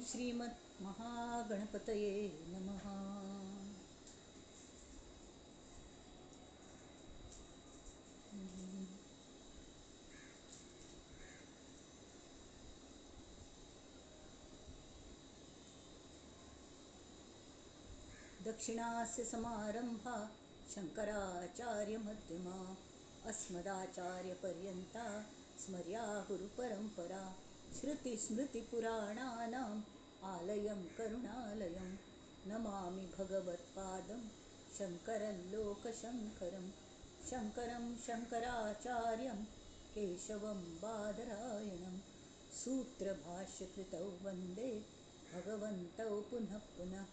श्रीमत् महागणपतये नमः। दक्षिणास्य समारंभा शंकराचार्यमध्यमा अस्मदाचार्यपर्यन्ता स्मर्या गुरुपरंपरा। श्रुतिस्मृतिपुराणानाम् आलयं करुणालयं नमामि भगवत्पादं शङ्करं लोकशङ्करं। शङ्करं शङ्कराचार्यं केशवं बादरायणं सूत्रभाष्यकृतौ वन्दे भगवन्तौ पुनः पुनः।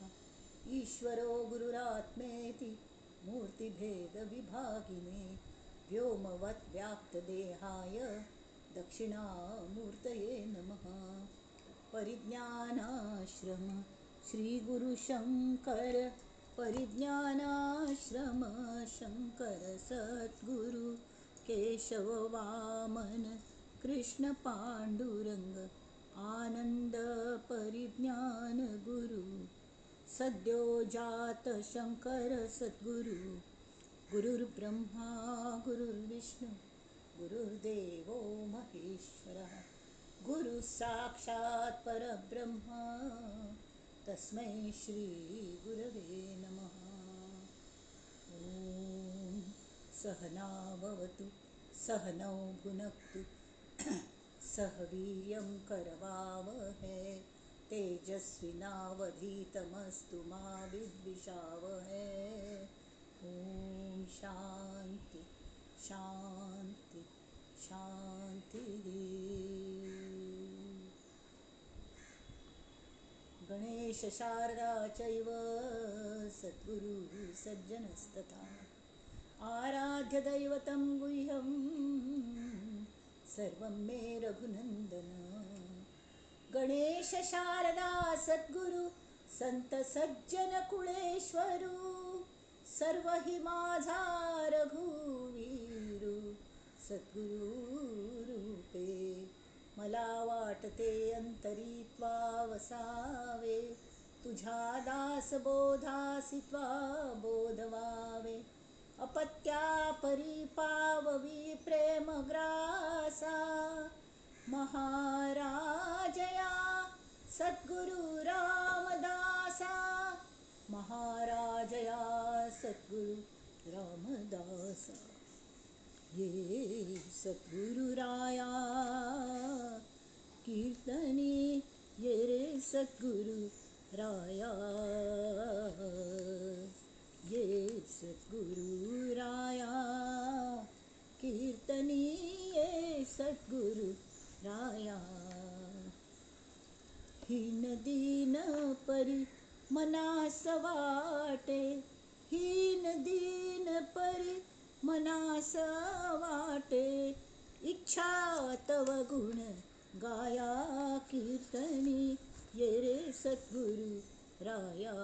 ईश्वरो गुरुरात्मेति मूर्तिभेदविभागिने व्योमवद्व्याप्तदेहाय दक्षिणामूर्तये नमः। परिज्ञानाश्रम श्रीगुरुशङ्कर परिज्ञानाश्रम शङ्कर सद्गुरु केशव वामन कृष्ण पाण्डुरङ्ग आनन्द परिज्ञान गुरु सद्यो जात शंकर सद्गुरु। गुरुर्ब्रह्मा गुरुर्विष्णु गुरुर्देवो महेश्वरः गुरुः साक्षात् परब्रह्म तस्मै श्री गुरवे नमः। ॐ सहना भवतु सहनौ भुनक्तु सह वीर्यं करवावहै तेजस्विनावधीतमस्तु मा विद्विषावहै। ॐ शान्ति शान्ति शान्तिः। गणेश शारदा चैव सद्गुरुः सज्जनस्तथा आराध्य दैवतं गुह्यं सर्वं मे रघुनन्दन। गणेश शारदा सद्गुरु संत सज्जन कुळेश्वरू सर्व हि माझा रघुवीरू सद्गुरु रूपे मला वाटते अंतरी वसावे तुझ्या दास बोधासी त्वा बोधवावे अपत्या परिपाववी प्रेम ग्रासा महाराजया सद्गुरु रामदासा महाराजया सद्गुरु रामदासा। ये सद्गुरु राया कीर्तनी ये रे सद्गुरु राया ये सद्गुरु राया कीर्तनी ये सद्गुरु राया। हीन दीन परी मनास वाटे हीन दीन परी मनास वाटे इच्छा तव गुण गाया कीर्तनी ये रे सद्गुरु राया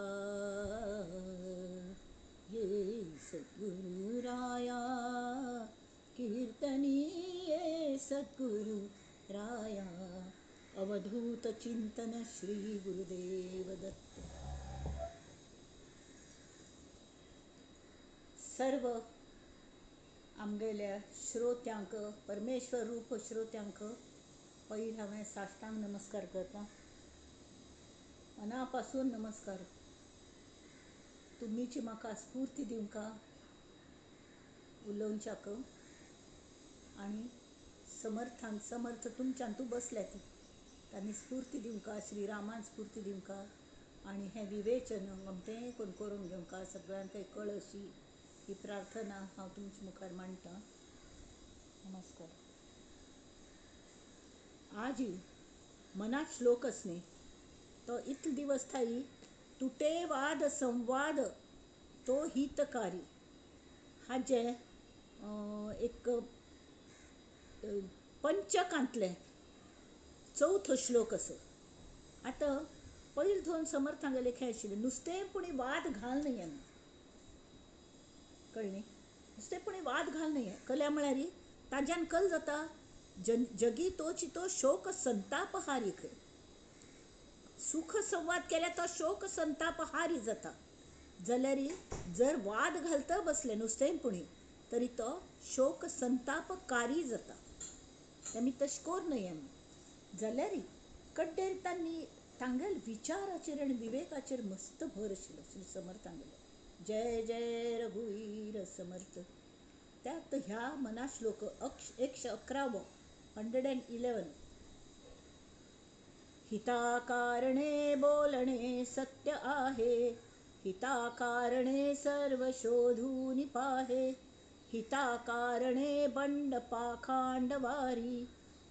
ये सद्गुरु राया कीर्तनी ये सद्गुरु राया। अवधूत चिंतन श्री गुरुदेव दत्त। सर्व आमगेल्या श्रोत्यांक परमेश्वर रूप श्रोत्यांक पयलीं हांवें साश्टांग नमस्कार करता मनापासून नमस्कार। तुमीची म्हाका स्फूर्ती दिवंका उलोवच्याक आनी समर्थान समर्थ तुमच्यान तूं बसल्या ती तांणी स्फूर्ती दिवंका श्रीरामान स्फूर्ती दिवंका आनी हें विवेचन गमतें करून घेवंका सगळ्यांक कळ अशी ही प्रार्थना हांव तुमच्या मुखार मांडटां। नमस्कार। आज ही मनात श्लोकच न्ही तो इतले दिवस थाई तुटे वाद संवाद तो हितकारी हाजे एक पंचकांतले चौथो श्लोक असो। आतां पयलीं दोन समर्थांगे लेखे आशिल्ले नुस्तेंपणी वाद घाल न्हय कळ्ळें नुस्तेंपणी वाद घाल न्हय कल्या म्हळ्यार ताज्यान कल जाता जगी तोची तो शोक संताप हारीक सुख संवाद केल्या तो शोक संताप हारी जाता. जाल्यार जर वाद घालता बसले नुस्तेंपणी तरी तो शोक संताप कारी जाता. तेमी तशें कोर न्हय आमी. जाल्यार कड्डेर तांगेल विचाराचेर आनी विवेकाचेर मस्त भर आशिल्लो श्री समर्थांगेलो. जय जय रघुवीर समर्थ. त्यात ह्या मना श्लोक 111 111 हिताकारणे बोलणे सत्य आहे, हिताकारणे सर्व शोधून पाहे, हिताकारणे बंड पाखांड वारी,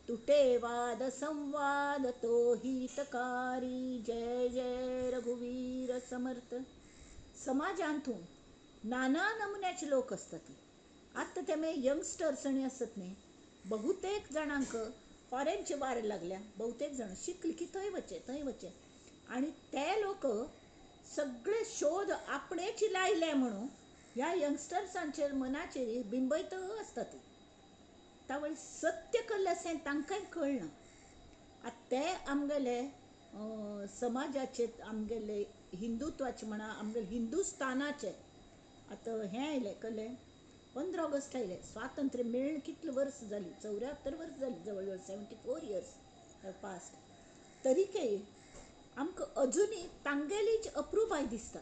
तुटे वाद संवाद तो हितकारी. जय जय रघुवीर समर्थ. समाजांतून नाना नमुन्याचे लोक असतात. आता ते यंगस्टर्स आणि असत न्ही, बहुतेक जाणांक फॉरेनचे वारे लागल्या. बहुतेक जण शिकली की थंय वचे आणि ते लोक सगळे शोध आपणेची लायले म्हणून ह्या यंगस्टर्सांचेर मनाचेर बिंबयत असतात. त्यावेळी सत्य कल्लें तांकांय कळना. आता ते आमगेले समाजाचे, आमगेले हिंदुत्वाचे म्हणा, आमगेले हिंदुस्तानाचे आता हें आयलें कळ्ळें 15 ऑगस्ट आयलें. स्वातंत्र्य मेळून कितले वर्स जाली? 74 वर्स जाली, जवळ जवळ 74 years पास्ट. तरीकय आमकां अजुनी तांगेलीच अप्रूपाय दिसता.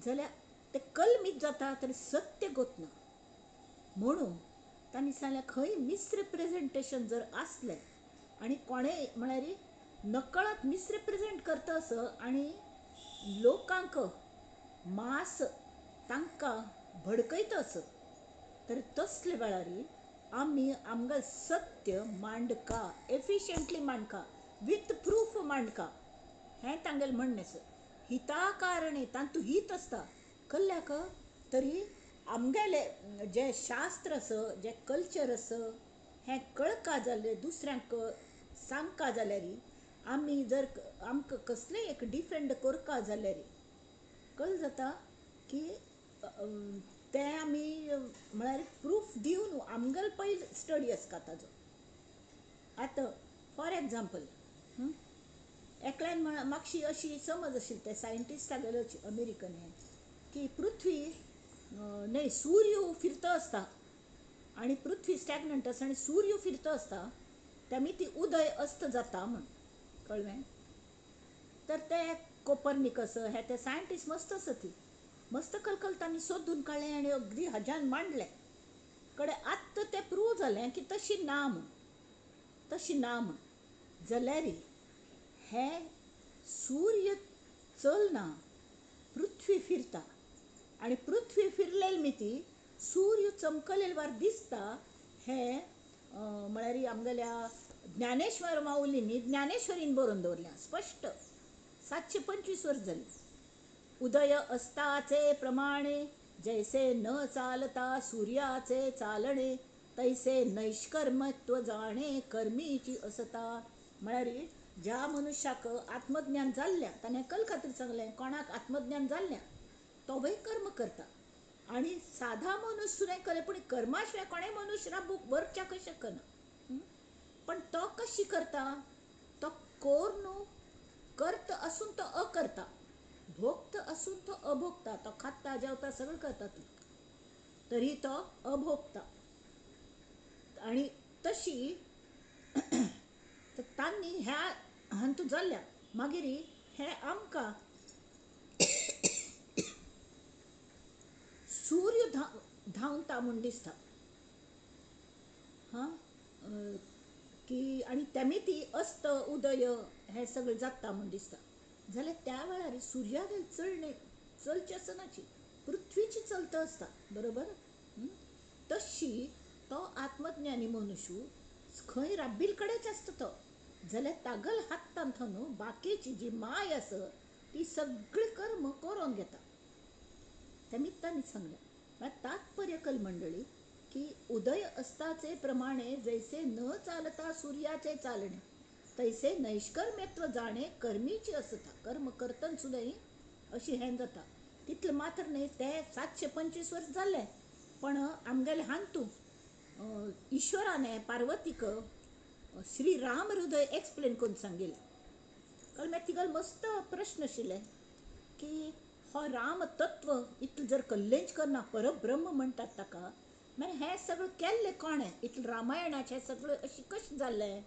जाल्यार ते कलमीत जाता तरी सत्य गोतना. म्हणून तांणी सांगलें खंय मिसरिप्रेझेंटेशन जर आसलें आनी कोणेय म्हळ्यार नकळत मिसरिप्रेझेंट करता असं आनी लोकांक मास तांकां भडकयता असत, तर तसले वेळार आमी आमगें सत्य मांडका, एफिशियंटली मांडका, विथ प्रूफ मांडका. हें तांगेलें म्हणणें आसा. हिताकारणे तांतू हित आसता कल्ल्याक तरी आमगेलें जें शास्त्र आसा, जें कल्चर आसा हें कळका जाल्यार, दुसऱ्यांक सांगका जाल्यार, आमी जर आमकां कसलेंय एक डिफेंड करता जाल्यार कळ्ळें जाता की तें आमी म्हळ्यार प्रूफ दिवन आमगेलो पयलीं स्टडी आसता ताजो. आतां फॉर एग्जाम्पल एकल्यान म्हाकशी अशी समज आशिल्ली, ते सायंटिस्टागेलो अमेरिकन हें की पृथ्वी न्हय, सूर्य फिरतो आसता आनी पृथ्वी स्टॅग्नंट आसा आनी सूर्य फिरतो आसता, तेमी ती उदय अस्त जाता म्हण. कळ्ळें? तर ते कोपर्निकस हे ते सायंटिस्ट मस्त आसा ती, मस्त कलकलतांनी सोदून काडलें आनी अगदी हजान मांडलें. कडेन आत्तां तें प्रूव जालें की तशी ना म्हण. जाल्यार हें सूर्य चलना, पृथ्वी फिरता आनी पृथ्वी फिरलेली मिती सूर्य चमकलेले वार दिसता. हें म्हळ्यार आमगेल्या ज्ञानेश्वर माऊलींनी ज्ञानेश्वरीन बरोवन दवरल्या स्पश्ट. 725 वर्स जाली. उदय अस्ताचे प्रमाणे जैसे न चालता सूर्याचे चालणे, तैसे नैष्कर्मत्व जाणे कर्मीची असता. म्हळ्यार ज्या मनुष्याक आत्मज्ञान जाल्ल्या, ताणें कल खातीर सांगलें, कोणाक आत्मज्ञान जाल्ल्या तोवय कर्म करता. आनी साधा मनुष्य सुद्दां कळ्ळें, पूण कर्मा शिवाय कोणेय मनुष्य राबूंक भरच्याक शकना. पण तो कशी करता? तो कोर न्हू, कर्त असून तो अकर्ता, भोगता असून तो अभोगता. तो खाता जेवता सगळं करता ती, तरी तो अभोगता. आनी तशी तांणी ह्या हांतू जाल्ल्या मागीर हें आमकां सूर्य धांवता म्हूण दिसता. की आनी तेमी ती अस्त उदय हें सगळें जाता म्हूण दिसता. जाल्यार त्या वेळार सुर्यागेल चलची आसनाची, पृथ्वीची चलता आसता. बरोबर? तशी तो आत्मज्ञानी मनुष्य खंय राब्बील कडेच आसता तो. जाल्यार तागेल हातांत न्हू बाकीची जी माय आसा ती सगळी कर्म करून घेता. तेमी तांणी सांगलें तात्पर्य कल मंडळी की उदय अस्ताचे प्रमाणे जैसे न चालता सूर्याचे चालणे, तैसे नैष्कर्म्यत्व जाणे कर्मीची असता. कर्म करतन सुद्दां अशी हें जाता. तितलें मात्र न्ही, ते 725 वर्स जाल्ले, पण आमगेले हांतू ईश्वरान पार्वतीक श्री राम हृदय एक्सप्लेन करून सांगिल्लें. कळ्ळें तिगल मस्त प्रश्न आशिल्ले की हो राम तत्व इतलें जर कल्लेंच करना परब्रह्म म्हणटात ताका मागीर हें सगळें केल्लें कोणें इतलें रामायणाचें सगळें अशें कशें जाल्लें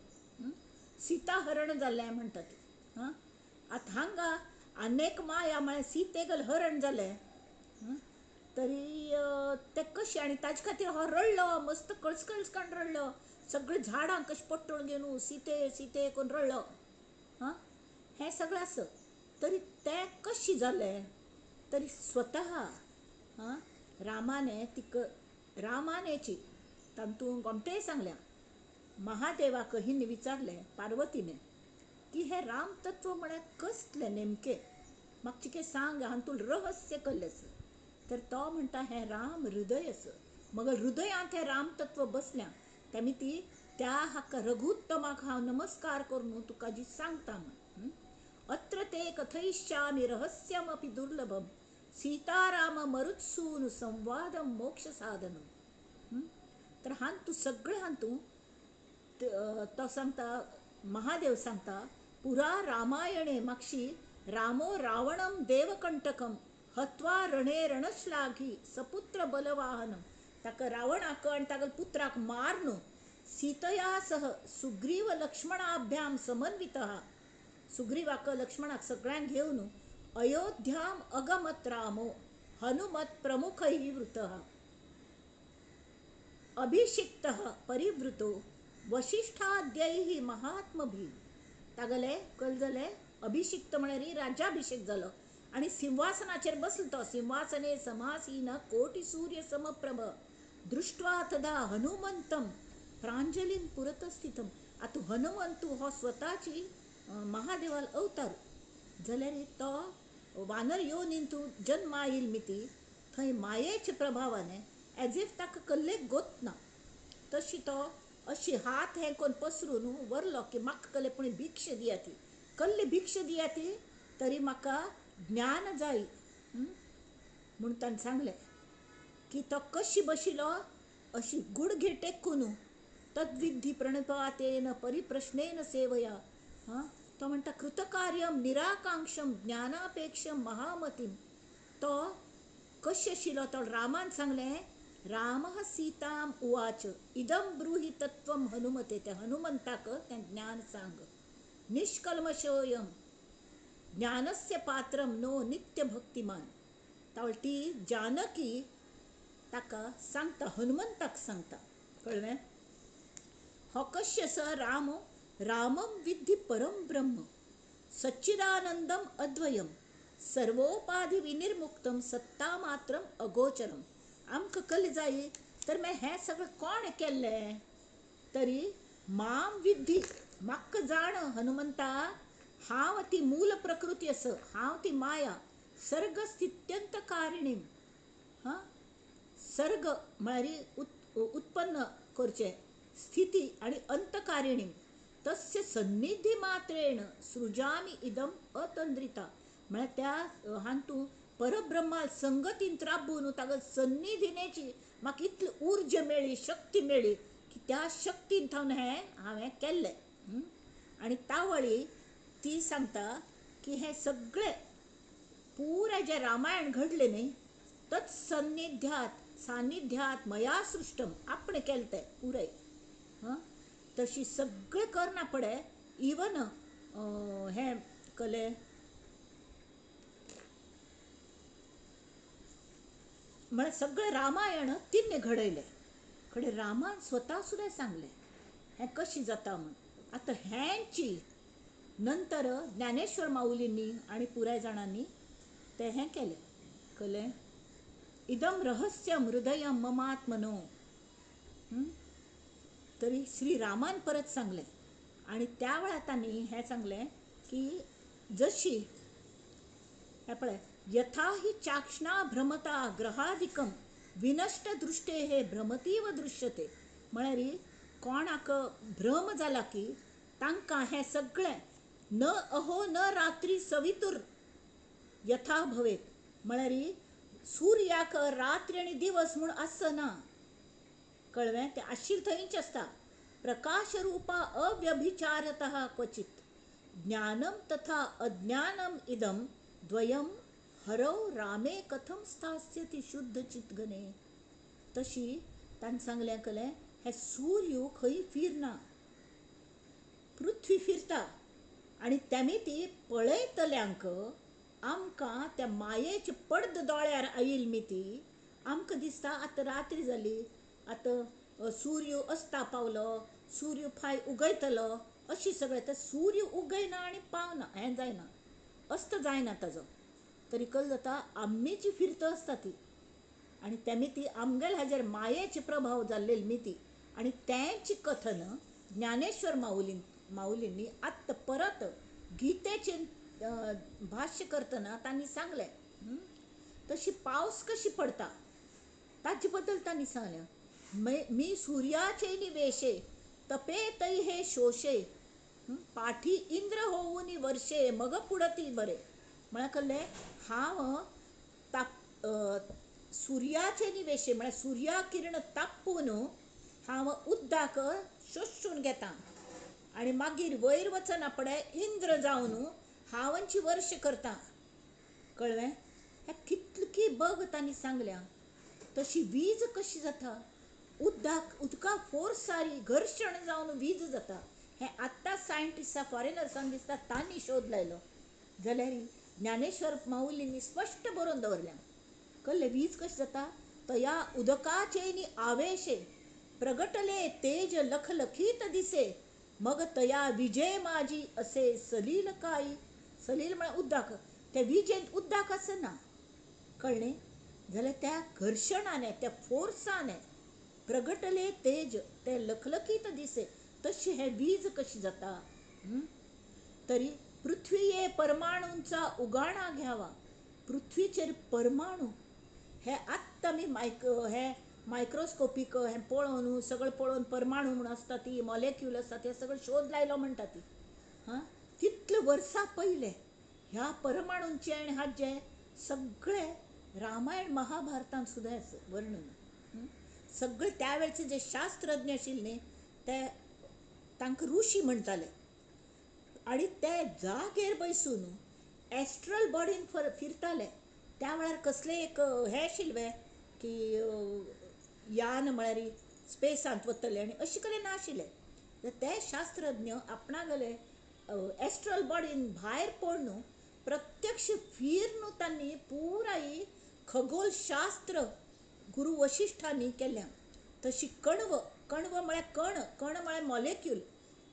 सीता हरण जाल्लें म्हणटात आतां हांगा अनेक माया म्हळ्यार सीतेगल हरण जालें तरी ते कशें आनी ताजे खातीर हो रडलो मस्त कळसकळसकान रडलो सगळीं झाडां कशीं पट्टून घेवन सीते सीते करून रडलो हें सगळें आसत तरी तें कशें जालें तरी स्वता रामाने रामानेची तातूंत गोमतेय सांगल्या महादेवाक हिने विचारलें पार्वतीने की हे राम तत्व म्हळ्यार कसलें नेमकें म्हाका चिके सांग हांवें तुला रहस्य कल्लें तर तो म्हणटा हें राम हृदय मग हृदयांत हें राम तत्व बसल्या तेमी ती त्या हाका रघुत्तमाक हांव नमस्कार करून तुका जी सांगता अत्र ते कथयिष्यामि रहस्यमपि दुर्लभम सीताराम मरुत्सून संवादम मोक्ष साधनम तर हांतू सगळें हांतू तो सांगता महादेव सांगता पुरा रामायणे मागशी रामो रावणम देवकंटकम हत्वा रणे रणश्लाघी सपुत्र बलवाहनम ताका रावणाक आनी ताका पुत्राक मारन सीतया सह सुग्रीव लक्ष्मणाभ्याम समन्वितः सुग्रीवाक लक्ष्मणाक सगळ्यांक घेवन अयोध्याम अगमत रामो हनुमत प्रमुखैः वृतः अभिषिक्तः परिवृतो वशिष्ठाद्यैः महात्मभिः तागले कळ जाले अभिषिक्त म्हळ्यार राज्याभिषेक जालो आनी सिंहासनाचेर बसलो तो सिंहासने समासीन कोटी सूर्य समप्रभ दृष्ट्वा तदा हनुमंतम प्रांजलीन पुरत स्थितम आता हनुमंतू हो स्वताची महादेवाल अवतार जाल्यार तो वानर येवन तूं जन्मा येईल मिती थंय मायेच्या प्रभावाने एज इफ ताका कल्लें गोतना तशी तो अशी हात हें कोण पसरून वरलो की म्हाका कल्लें पूण भिक्ष दियाती कल्ली भिक्ष दियाती तरी म्हाका ज्ञान जाय म्हूण ताणें सांगलें की तो कशी बशिलो अशी गुडघे टेकून तद्विधी प्रणिपातेन परिप्रश्नेन सेवया तो म्हणटा कृतकार्यम निराकांक्षम ज्ञानापेक्षम महामतीम तो कशें आशिल्लो तो रामान सांगलें रामः सीताम उवाच इदम ब्रूहि तत्वम हनुमते त्या हनुमंताक तें ज्ञान सांग निष्कल्मषोयम ज्ञानस्य पात्रम नो नित्य भक्तिमान ती जानकी ताका सांगता हनुमंताक सांगता कळ्ळें हो कशें स रामम विद्धि परम ब्रह्म सच्चिदानंदम अद्वयम सर्वोपाधि विनिर्मुक्तम सत्ता मात्रम अगोचरम आमकां कल्लें जाय तर मागीर हें सगळें कोण केल्लें तरी माम विद्धी म्हाका जाण हनुमंता हांव ती मूल प्रकृती हांव ती माया सर्ग स्थित्यंत कारिणीम सर्ग म्हळ्यार उत्पन्न करचें स्थिती आणि अंतकारिणीम तस्य सन्निधी मात्रेण सृजामी इदम अतंद्रिता म्हळ्यार त्या हांतू परब्रह्मा संगतीन राबून ताका सन्निधीनेची म्हाका इतली ऊर्जा मेळ्ळी शक्ती मेळ्ळी की त्या शक्तीन थावन हांवें केल्लें आनी तावळी ती सांगता की हें सगळें पुरे जे रामायण घडलें न्ही तत् सान्निध्यात मया सृष्टम आपणें केलें तें पुरय तशी सगळें करना पडे इवन हें कलें म्हळ्यार सगळें रामायण तिणें घडयलें खरें रामान स्वता सुद्दां सांगलें हें कशें जाता म्हूण आतां हेंची नंतर ज्ञानेश्वर माऊलींनी आनी पुराय जाणांनी तें हें केलें कळ्ळें इदम रहस्यम हृदयम ममात्मनो तरी श्री रामान परत सांगलें आनी त्या वेळार तांणी हें सांगलें की जशी हें पळय यथा हि चाक्षणा भ्रमता ग्रहाधिकम विनष्ट दृष्टे हे भ्रमतीव दृश्यते म्हळ्यार कोणाक भ्रम जाला की तांकां हें सगळें न अहो न रात्री सवितुर यथा भवेत म्हळ्यार सूर्याक रात्री आनी दिवस म्हूण आसना कळ्ळें तें आशिल्लें थंयच आसता प्रकाश रूपा अव्यभिचारतः क्वचित ज्ञानम तथा अज्ञानम इदम द्वयम हरव रामे कथम स्थास्यति शुद्ध चितगणे. तशी तांणी सांगलें कलें हे सूर्य खंय फिरना, पृथ्वी फिरता आनी तेमी ती पळयतल्यांक आमकां त्या मायेचे पडद दोळ्यार आयिल्ली मी ती आमकां दिसता आतां रात्री जाली, आतां सूर्य अस्ता पावलो, सूर्य फाय उगयतलो अशी सगळें. तर सूर्य उगयना आनी पावना हें जायना, अस्त जायना ताजो. तरी कल जाता आमी जी फिरत आसता ती आनी तेमी ती आमगेल हाजेर मायेचे प्रभाव जाल्लेली मी ती. आनी तेंच कथन ज्ञानेश्वर माऊलींनी आत्ता परत गीतेचे भाष्य करतना तांणी सांगलें. तशी पावस कशी पडता ताचे बद्दल तांणी सांगलें. मी सूर्याचे निवेशे तपे तै हे शोषे, पाठी इंद्र होऊनी वर्षे मग पुडती बरे. म्हळ्यार कळ्ळें हांव सूर्याचे निवेशे म्हळ्यार सूर्या किरण तापून हांव उदकाक शोशून घेता आनी मागीर वयर वचना पडे इंद्र जावन हांवांची वर्श करता. कळ्ळें हें कितली बग तांणी सांगल्या. तशी वीज कशी जाता, उदका फोर्स सारी घर्शण जावन वीज जाता. हें आत्तां सायंटिस्टां फॉरेनर्सांक दिसता तांणी शोध लायलो. जाल्यार ज्ञानेश्वर माऊलींनी स्पश्ट बरोवन दवरल्या. कळ्ळें वीज कशी जाता. तया उदकाचे नी आवेशे प्रगटले तेज लखलखीत दिसे, मग तया विजय माझी असे सलील काही. सलील म्हळ्यार उदक, त्या विजेंत उदक आसना. कळ्ळें जाल्यार त्या घर्शणाने त्या फोर्साने प्रगटले तेज ते लखलखीत दिसे. तशी हे वीज कशी जाता. तरी पृथ्वीये परमाणूंचा उगाणा घ्यावा. पृथ्वीचेर परमाणू हे आत्तां आमी हे मायक्रोस्कोपीक हें पळोवन सगळें पळोवन परमाणू म्हूण आसता ती मॉलेक्यूल आसता ते सगळें शोध लायलो म्हणटा ती. कितले वर्सां पयले ह्या परमाणूंचें आनी हाजें सगळें रामायण महाभारतांत सुद्दां वर्णन. सगळे त्या वेळचे जे शास्त्रज्ञ आशिल्ले न्ही ते तांकां ऋषी म्हणटाले आनी ते जागेर बसून एस्ट्रल बॉडीन फिरताले. त्या वेळार कसले एक हे आशिल्ले की यान म्हळ्यार स्पेसांत वतले आनी अशें कडेन नाशिल्ले. ते शास्त्रज्ञ आपणागेले एस्ट्रल बॉडीन भायर पडून प्रत्यक्ष फिरून तांणी पुराय खगोलशास्त्र गुरू वशिश्ठांनी केल्या. तशी कण्व म्हळ्यार कण म्हळ्यार मॉलेक्यूल,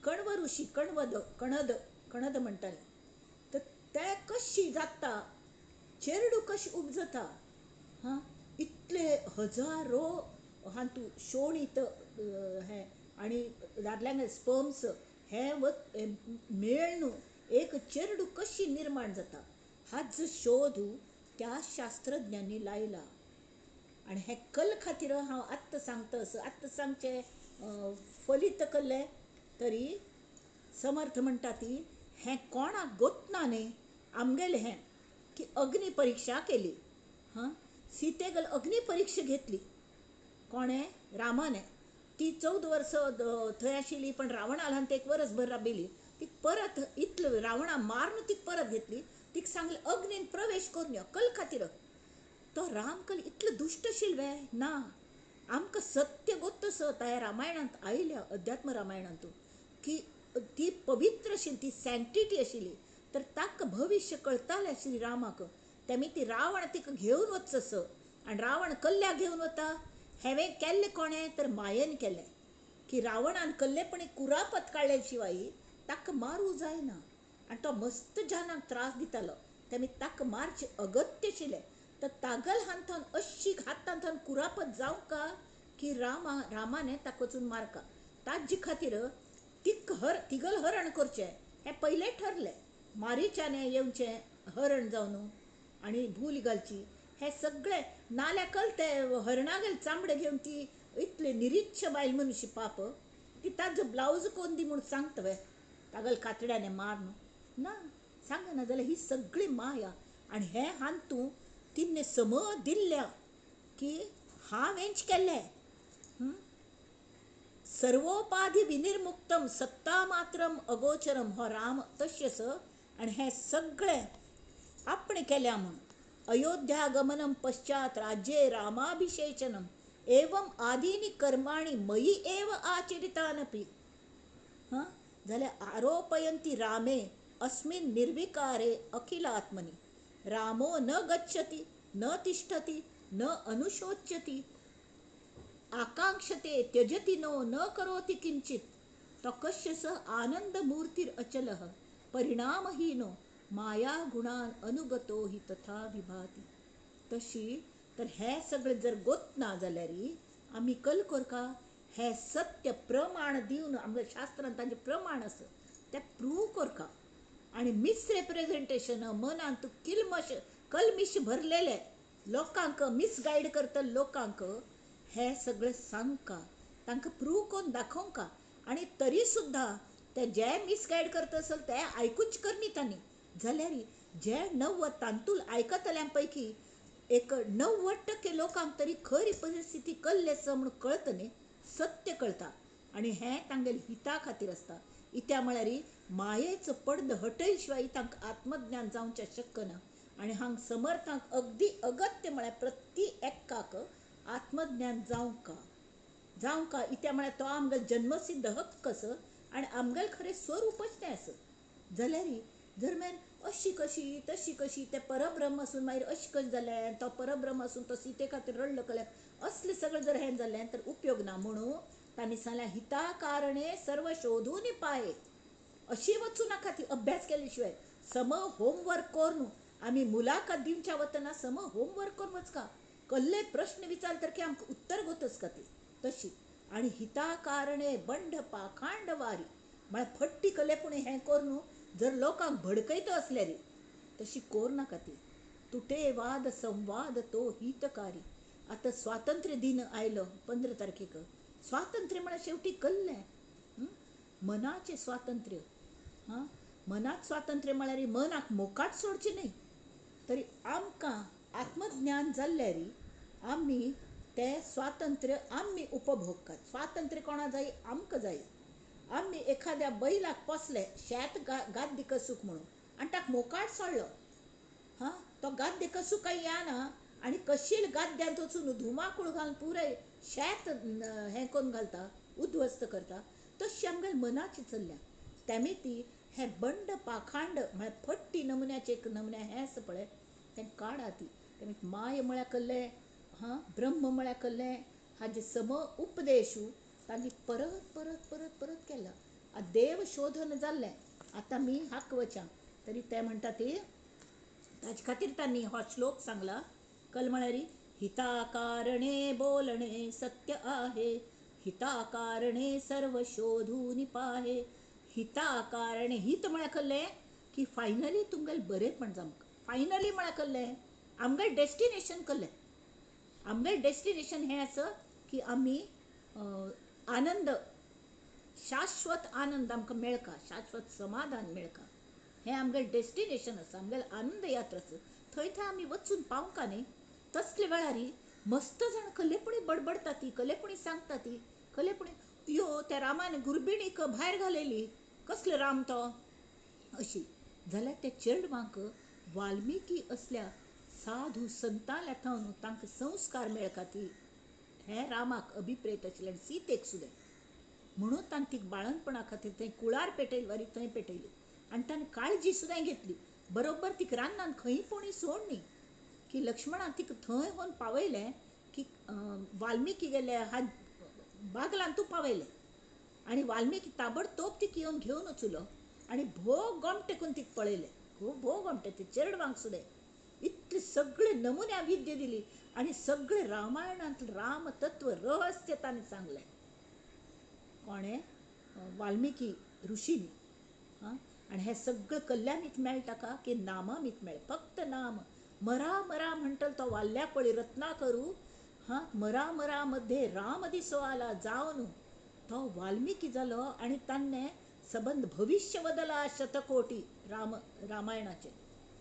कण्व ऋषी कणद म्हणटाले. तर ते कशी जाता, चेरडू कशी उपजता. इतले हजारो हातू शोणीत हे आनी दादल्यांगे स्पर्म्स हे मेळून एक चेरडू कशी निर्माण जाता हाचो शोध त्या शास्त्रज्ञांनी लायला. आनी हे कल खातीर हांव आत्तां सांगचें फलीत कल्लें. तरी समर्थ म्हणटा ती हें कोणाक गोतना न्ही आमगेलें हें की अग्नी परिक्षा केली. सीतेगेल अग्नी परिक्षा घेतली कोणें, रामाने. ती 14 वर्सां थंय आशिल्ली पण रावण आला आनी एक वर्सभर राबिल्ली. ती परत इतलो रावणा मारून ती परत घेतली. तिका सांगलें अग्नीन प्रवेश करून यो कल खातीर. तो राम कल इतलो दुश्ट आशिल्लो ना, आमकां सत्य गोत्तस ह्या रामायणांत आयल्या अध्यात्म रामायणांत की ती पवित्र आशिल्ली, ती सँक्टिटी आशिल्ली. तर ताका भविश्य कळटालें श्री रामाक. तेमी ती रावण तिका घेवन वचस आनी रावण कल्ल्या घेवन वता. हेवें केल्लें कोणें तर मायेन केलें की रावणान कल्लेपणी कुरापत काडले शिवाय ताका मारूं जायना. आनी तो मस्त जानाक त्रास दितालो. तेमी ताका मारचें अगत्य आशिल्लें. तर तागल हातान अशी हातांतल्यान कुरापत जावंका की रामाने ताका वचून मारका. ताजे खातीर तिगल हरण करचें हें पयलें ठरलें. मारिचाने येवचें हरण जावन आनी भूल घालची हें सगळें. नाल्यार कल ते हरणागेले चामडे घेवन ती इतली निरीच्छ बायल मनुशी पाप ती ताजो ब्लावज कोण दी म्हूण सांगता वे तागल कातड्याने मारन ना सांगना. जाल्यार ही सगळी माया. आनी हें हांतू तिने समज दिल्ल्या की हांवेंच केल्लें. सर्वोपाधी विनिर्मुक्तम सत्ता मात्रम अगोचरम हो राम तशेंच. आणि हे सगळे आपण केल्या म्हूण अयोध्यागमनम पश्चात राज्ये रामाभिषेचनम एवं आदीनी कर्माणि मयि एव आचरितानपि हां जाल्यार आरोपयन्ति रामे अस्मिन् निर्विकारे अखिलात्मनि रामो न गच्छति न तिष्ठति न अनुशोच्यति आकांक्षते त्यजति नो न करोति किंचित तो कश्य स आनंदमूर्तिर अचलः परिणामहीनो माया गुणान अनुगतो हि तथा विभाती. तशी तर हे सगळें जर गोतना जाल्यार आमी कल करका हे सत्य प्रमाण दिवन आमच्या शास्त्रांत तांचे प्रमाण आसा ते प्रूव करका. आणि मिसरिप्रेझेंटेशन मनांत किलमश कलमिश भरलेले लोकांक मिसगायड करता लोकांक हे सगळें सांगका तांकां प्रूव करून दाखोवका. आणि तरी सुद्दां ते जे मिसगायड करता आसत ते आयकूच करनी तांणी जाल्यार जे 90 तांतूल आयकतल्यां पैकी एक 90% लोकांक तरी खरी परिस्थिती कल्ले म्हूण कळता न्ही, सत्य कळता. आणि हें तांगेले हिता खातीर आसता. इत्या म्हळ्यार मायेचो पडदो हटय शिवाय तांकां आत्मज्ञान जावचें शक्य ना. आणि हांग समर्थांक अगदी अगत्य म्हळ्यार प्रती एकाक आत्मज्ञान जावंका इत्या म्हळ्यार तो आमगेलो जन्मसिद्ध हक्क आसा आनी आमगेलें खरें स्वरूपच तें आसा. जाल्यार जर मेन अशी कशी तशी कशी ते परब्रह्म आसून मागीर अशें कशें जालें तो परब्रह्म आसून तो सीते खातीर रडलो कल्यार असलें सगळें जर हें जालें तर उपयोग ना. म्हणून तांणी सांगलें हिता कारणे सर्व शोधून पाये अशी वचूं नाका ती अभ्यास केले शिवाय. सम होमवर्क करून आमी मुलाखत दिवच्या वतना सम होमवर्क करून वचका कसले प्रश्न विचार तर की आमकां उत्तर गोतच का ती तशी. आणि हिता कारणे बंड पाखांड वारी म्हळ्यार फट्टी कलेपुणी हें करून जर लोकांक भडकयत असल्यार तशी कोर नाका ती. तुटे वाद संवाद तो हितकारी. आता स्वातंत्र्य दिन आयलो 15 तारखेक. स्वातंत्र्य म्हळ्यार शेवटी कल्लें मनाचें स्वातंत्र्य. हां मनात स्वातंत्र्य म्हळ्यार मनाक मोकाट सोडचें न्ही. तरी आमकां आत्मज्ञान जाल्ल्यार आमी तें स्वातंत्र्य आमी उपभोगतात. स्वातंत्र्य कोणा जाय आमकां जाय. आमी एखाद्या बैलाक पोसले शेत गाद्दी कसूक म्हणून आनी ताका मोकाट सोडलो हां तो गाद्दे कसूकाय येना आनी कशील गाद्यांत वचून धुमाकूळ घालून पुराय शेत हें करून घालता उध्वस्त करता. तशी आमगेले मनाची चल्ल्या तेमी ती हे बंड पाखांड म्हळ्यार फट्टी नमुन्याचे एक नमुन्या हें आसा पळय तें काडा ती. तेमी माय म्हळ्यार कल्लें हां ब्रह्म म्हळ्यार कल्लें हाजे सम उपदेशू तांणी परत परत परत परत केला. देव शोधन जाल्लें आतां मी हाक वचां तरी ते म्हणटा ती ताजे खातीर तांणी हो श्लोक सांगला. कल म्हळ्यार हिता कारणे बोलणे सत्य आहे हिता कारणे सर्व शोधून पाहे. हिता कारणे हित म्हळ्यार कल्लें की फायनली तुमगेलें बरेंपण जावंक. फायनली म्हळ्यार कल्लें आमगेलें डेस्टिनेशन कल्लें. आमगेलें डेस्टिनेशन हें आसा की आमी आनंद शाश्वत आनंद आमकां मेळका शाश्वत समाधान मेळका हें आमगेलें डेस्टिनेशन आसा. आमगेलें आनंद यात्रा आसा थंय थंय आमी वचून पावंका न्ही. तसले वेळार मस्त जाण कलेपुणी बडबडटा ती कलेपुणी सांगता ती कलेपुणी यो त्या रामान गुरबिणीक भायर घालयली कसलो राम तो अशी. जाल्यार त्या चेडवांक वाल्मिकी असल्या साधू संतां लेथावन तांकां संस्कार मेळका ती हें रामाक अभिप्रेत आशिल्लें आनी सीतेक सुद्दां. म्हणून तांणी ती बाळणपणा खातीर थंय कुळार पेटयली वारी थंय पेटयली आनी ताणें काळजी सुद्दां घेतली. बरोबर तिका रान्नान खंय कोणी सोडनी की लक्ष्मणान तिका थंय व्हरून पावयलें की वाल्मिकी गेले बागलांत तूं पावयलें आनी वाल्मिकी ताबडतोब तिका येवन घेवन वचुलो आनी भोव गोमटे करून तिका पळयलें. भोव गोमटे ते चेडवांक सुद्दां इतले सगळे नमुन्या विद्य दिली आनी सगळे रामायणांतलें राम तत्व रहस्य ताणें सांगलें कोणें वाल्मिकी ऋषीनी. हां आनी हें सगळें कल्याणीत मेळटा का की नामामीत मेळ. फक्त नाम मरा मरा म्हणटलो तो वाल्ल्या पळय रत्नाकरू हां मरा मरा मध्ये राम दिसो आला जावन तो वाल्मिकी जालो आनी ताणें सबंद भविष्य वदला शतकोटी रामायणाचें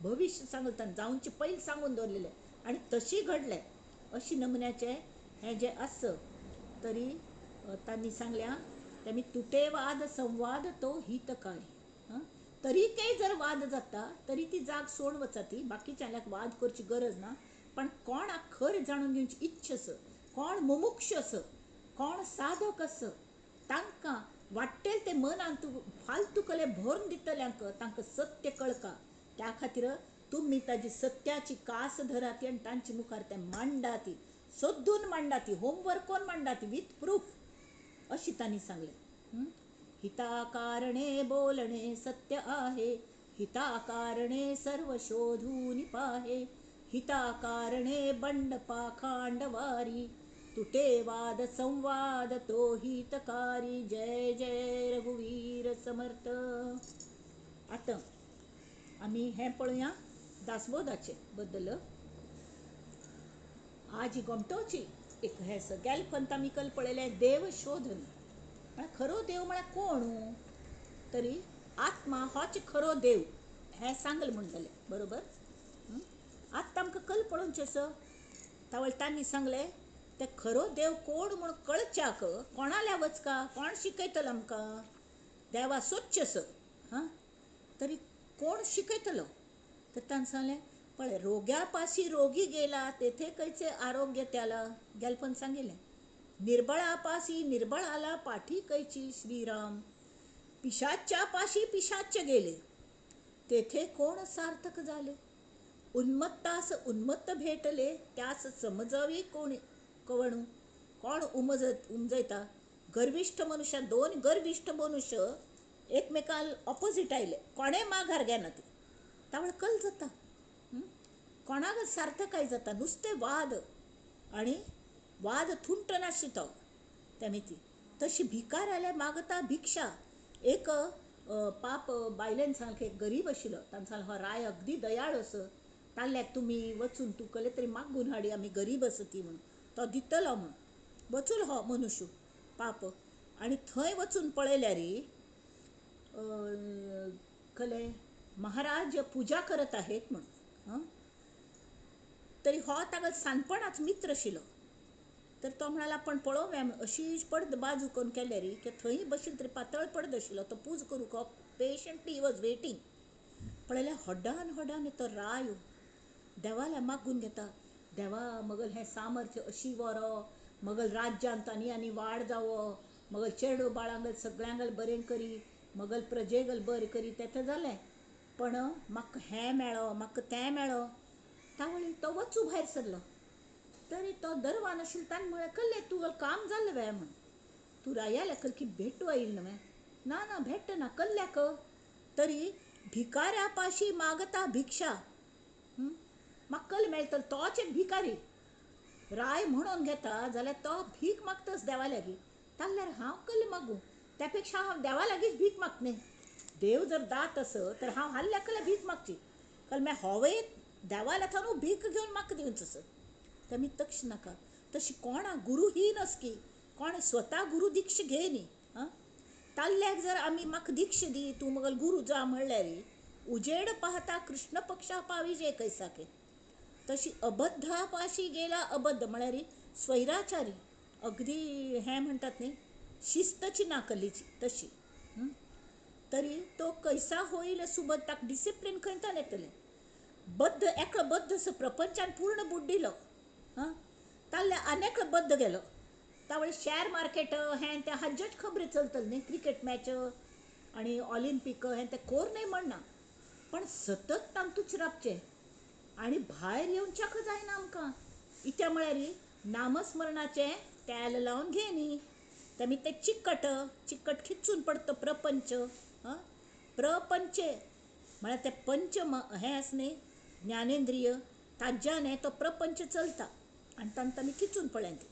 भविष्य सांगलें ताणें जावनचें पयलीं सांगून दवरलेलें आनी तशी घडलें. अशी नमुन्याचें हें जें आसा तरी त्यांनी सांगल्या त्यामी तुटे वाद संवाद तो हितकारी. हं? तरी काही जर वाद जाता तरी ती जाग सोड वचाती, बाकीच्यांक वाद करची गरज ना. पण कोण खर जाणून घेवची इच्छा आस, कोण मुमुक्ष आस, कोण साधक आस, तांकां वाटेल ते मनान तूं फालतू कले भरून दितल्यांक तांकां सत्य कळका. त्या खातीर तुम्ही ताजी सत्याची कास धराती आणि तांचे मुखार ते मांडाती, सोदून मांडाती, होमवर्क कोण मांडाती विथ प्रूफ अशी त्यांनी सांगले. हिता कारणे बोलणे सत्य आहे, हिता कारणे सर्व शोधून पाहे, हिता कारणे बंड पाखांडवारी, तुटे वाद संवाद तो हितकारी. जय जय रघुवीर समर्थ. आता आम्ही हे पळूया दासबोधाचे बद्दल. आज गमतोची एक हे सगळ्या पंत आमी कल पळयले देव शोधन. खरो देव म्हळ्यार कोण? तरी आत्मा होच खरो देव हे सांगल म्हणटले बरोबर. आत्ता आमकां कल पळोवचें आसा. तांणी सांगले ते खरो देव कोण म्हूण कळच्याक कोणाल्या वचका, कोण शिकयतलो आमकां? देवा सोदचें आसा. हां तरी कोण शिकयतलो? तर तांणी सांगलें पळय, रोग्यापाशी रोगी गेला तेथे कैसे आरोग्य त्याला. गेलपण सांगितलें निर्बळापाशी निर्बळ आला पाठी कैची श्रीराम. पिशाच्या पाशी पिशाच गेले तेथे कोण सार्थक झाले. उन्मत्तास उन्मत्त भेटले त्यास समजावी कोणी कवणू. कोण उमजयता? गर्विष्ठ मनुष्य, दोन गर्विष्ठ मनुष्य एकमेकाल ऑपोजिट आयले, कोणे माघार घेना ती तावळ कल जाता. कोणाक सार्थकाय जाता? नुसते वाद आणि वाद थुंट नाशी तो त्यामिती. तशी भिकार आल्या मागता भिक्षा. एक पाप बायलेन सांगले गरीब आशिल्लो, तांणी सांगलें हो राय अगदी दयाळ असो, ताल्ल्याक तुमी वचून तूं कले तरी मागून हाडी, आमी गरीब आसा ती म्हूण. तो दितलो म्हूण वचून हो मनुष्य पाप. आणि थंय वचून पळयल्यार कले महाराज पुजा करत आहेत म्हूण. तरी हो ताका सानपणाच मित्र आशिल्लो. तर तो म्हणाला पण पळोवया अशी पडद बाजू करून केल्यार की थंय बशीन तरी पातळ पडद आशिल्लो तो पूज करूंक. Patiently he was waiting. पळयल्यार हड्डान हड्डान तो राय देवाल्या मागून घेता. देवा मगल हें सामर्थ्य अशी व्हरो, मगल राज्यांत आनी वाड जावो, मगल चेडू बाळांगल सगळ्यांगल बरें करी, मगल प्रजेगल बरें करी. तें जालें पण म्हाका हें मेळो, म्हाका तें मेळो. तावळी तो वचू भायर सरलो. तरी तो दरवान आशिल्लो. ताणें म्हळें कल्ले तुगेलें काम जालें वे म्हूण. तूं रायाल्या कल की भेटू आयिल्लो न्हय. ना ना भेट्ट ना कल्ल्याक. तरी भिकाऱ्या पाशी मागता भिक्षा. म्हाका कल मेळटलो. तोच एक भिकारी राय म्हणून घेता जाल्यार तो भीक मागतास देवा लागीं. ताल्ल्यार हांव कल्ले मागूं? त्या पेक्षा हांव देवा लागींच भीक मागतलें. देव जर दात आसत तर हांव हाल्ल्या कल्ले भीक मागची. कल मागीर होवय देवाल्या थानू भीक घेवन म्हाका दिवंच आसा. तेमी तक्ष नाका. तशी कोणा गुरुहीन असकी, कोण स्वता गुरु दीक्ष घेयनी. ताल्ल्याक जर आमी म्हाका दीक्ष दी, तूं मगल गुरु जा म्हणल्यार उजेड पाहता कृष्ण पक्षा पाविजे कैसाके. तशी अबद्धा पाशी गेला अबद्ध म्हळ्यार स्वैराचारी, अगदी हें म्हणटात न्ही शिस्तची नाकलीची तशी. तरी तो कैसा होईल सुबद्ध, ताका डिसिप्लीन खंयच्यान येतलें. बद्ध एकलो बद्ध असो प्रपंचान पूर्ण बुड्डिलो. ताल्ल्या आनेकलो बद्ध गेलो. तावळे शॅर मार्केट हें तें हाज्याच खबरी चलतले न्ही, क्रिकेट मॅच आनी ऑलिंपीक हें तें कोर न्हय म्हणना. पण सतत तांतूच राबचें आनी भायर येवच्याक जायना आमकां. इत्या म्हळ्यार नामस्मरणाचें तेल लावन घेयनी. तेमी तें चिकट खिचून पडटा प्रपंच. प्रपंचे म्हळ्यार ते पंच हें आसा न्ही ज्ञानेंद्रिय, ताज्यान तो प्रपंच चलता आनी तांकां आमी खिचून पळयता.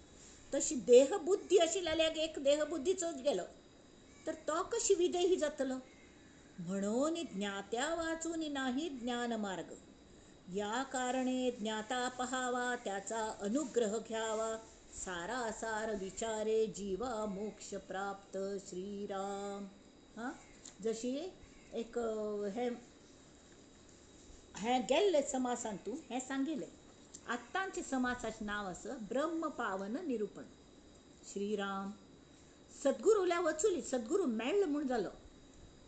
तशी देहबुद्धी आशिल्ल्याक एक देहबुद्धीचोच गेलो तर तो कशी विदेही जातलो. म्हणून ज्ञात्या वाचून नाही ज्ञान मार्ग, या कारणे ज्ञाता पहावा त्याचा अनुग्रह घ्यावा. सारासार विचारे जीवा मोक्ष प्राप्त श्रीराम. जशी एक हे गेल्ले समासांतून हें सांगिल्लें. आत्तांचे समासाचें नांव आसा ब्रह्म पावन निरूपण. श्रीराम. सद्गुरूल्या वचुली सद्गुरू मेळ्ळो म्हूण जालो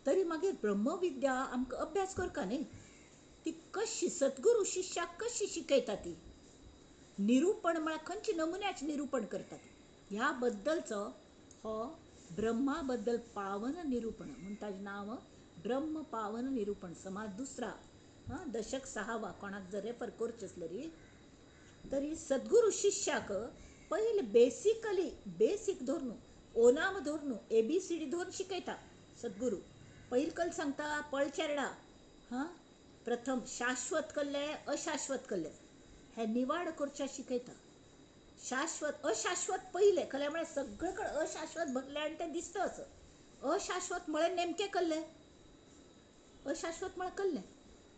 तरी मागीर ब्रह्मविद्या आमकां अभ्यास करता न्ही ती कशी सद्गुरू शिश्याक कशी शिकयता ती निरूपण म्हळ्यार खंयची नमुन्याचें निरूपण करतात ह्या बद्दलचो हो ब्रह्मा बद्दल पावन निरूपण म्हूण ताजें नांव ब्रह्म पावन निरूपण समाज दुसरा दशक 6वा कोणाक जर रेफर करचें आसलें तरी सद्गुरू शिश्याक पयले बेसीक धोरणू ओनाम धोरणू ABCD धोरण शिकयता सद्गुरू पयलीं सांगता पळचेरडा प्रथम शाश्वत कल्ले अशाश्वत कल्ले हे निवाड करच्या शिकयता अशाश्वत पहिले कले म्हळ्यार सगळे कडेन अशाश्वत भरले आनी तें दिसता असं अशाश्वत म्हळ्यार नेमकें कल्ले अशाश्वत म्हळ्यार कल्ले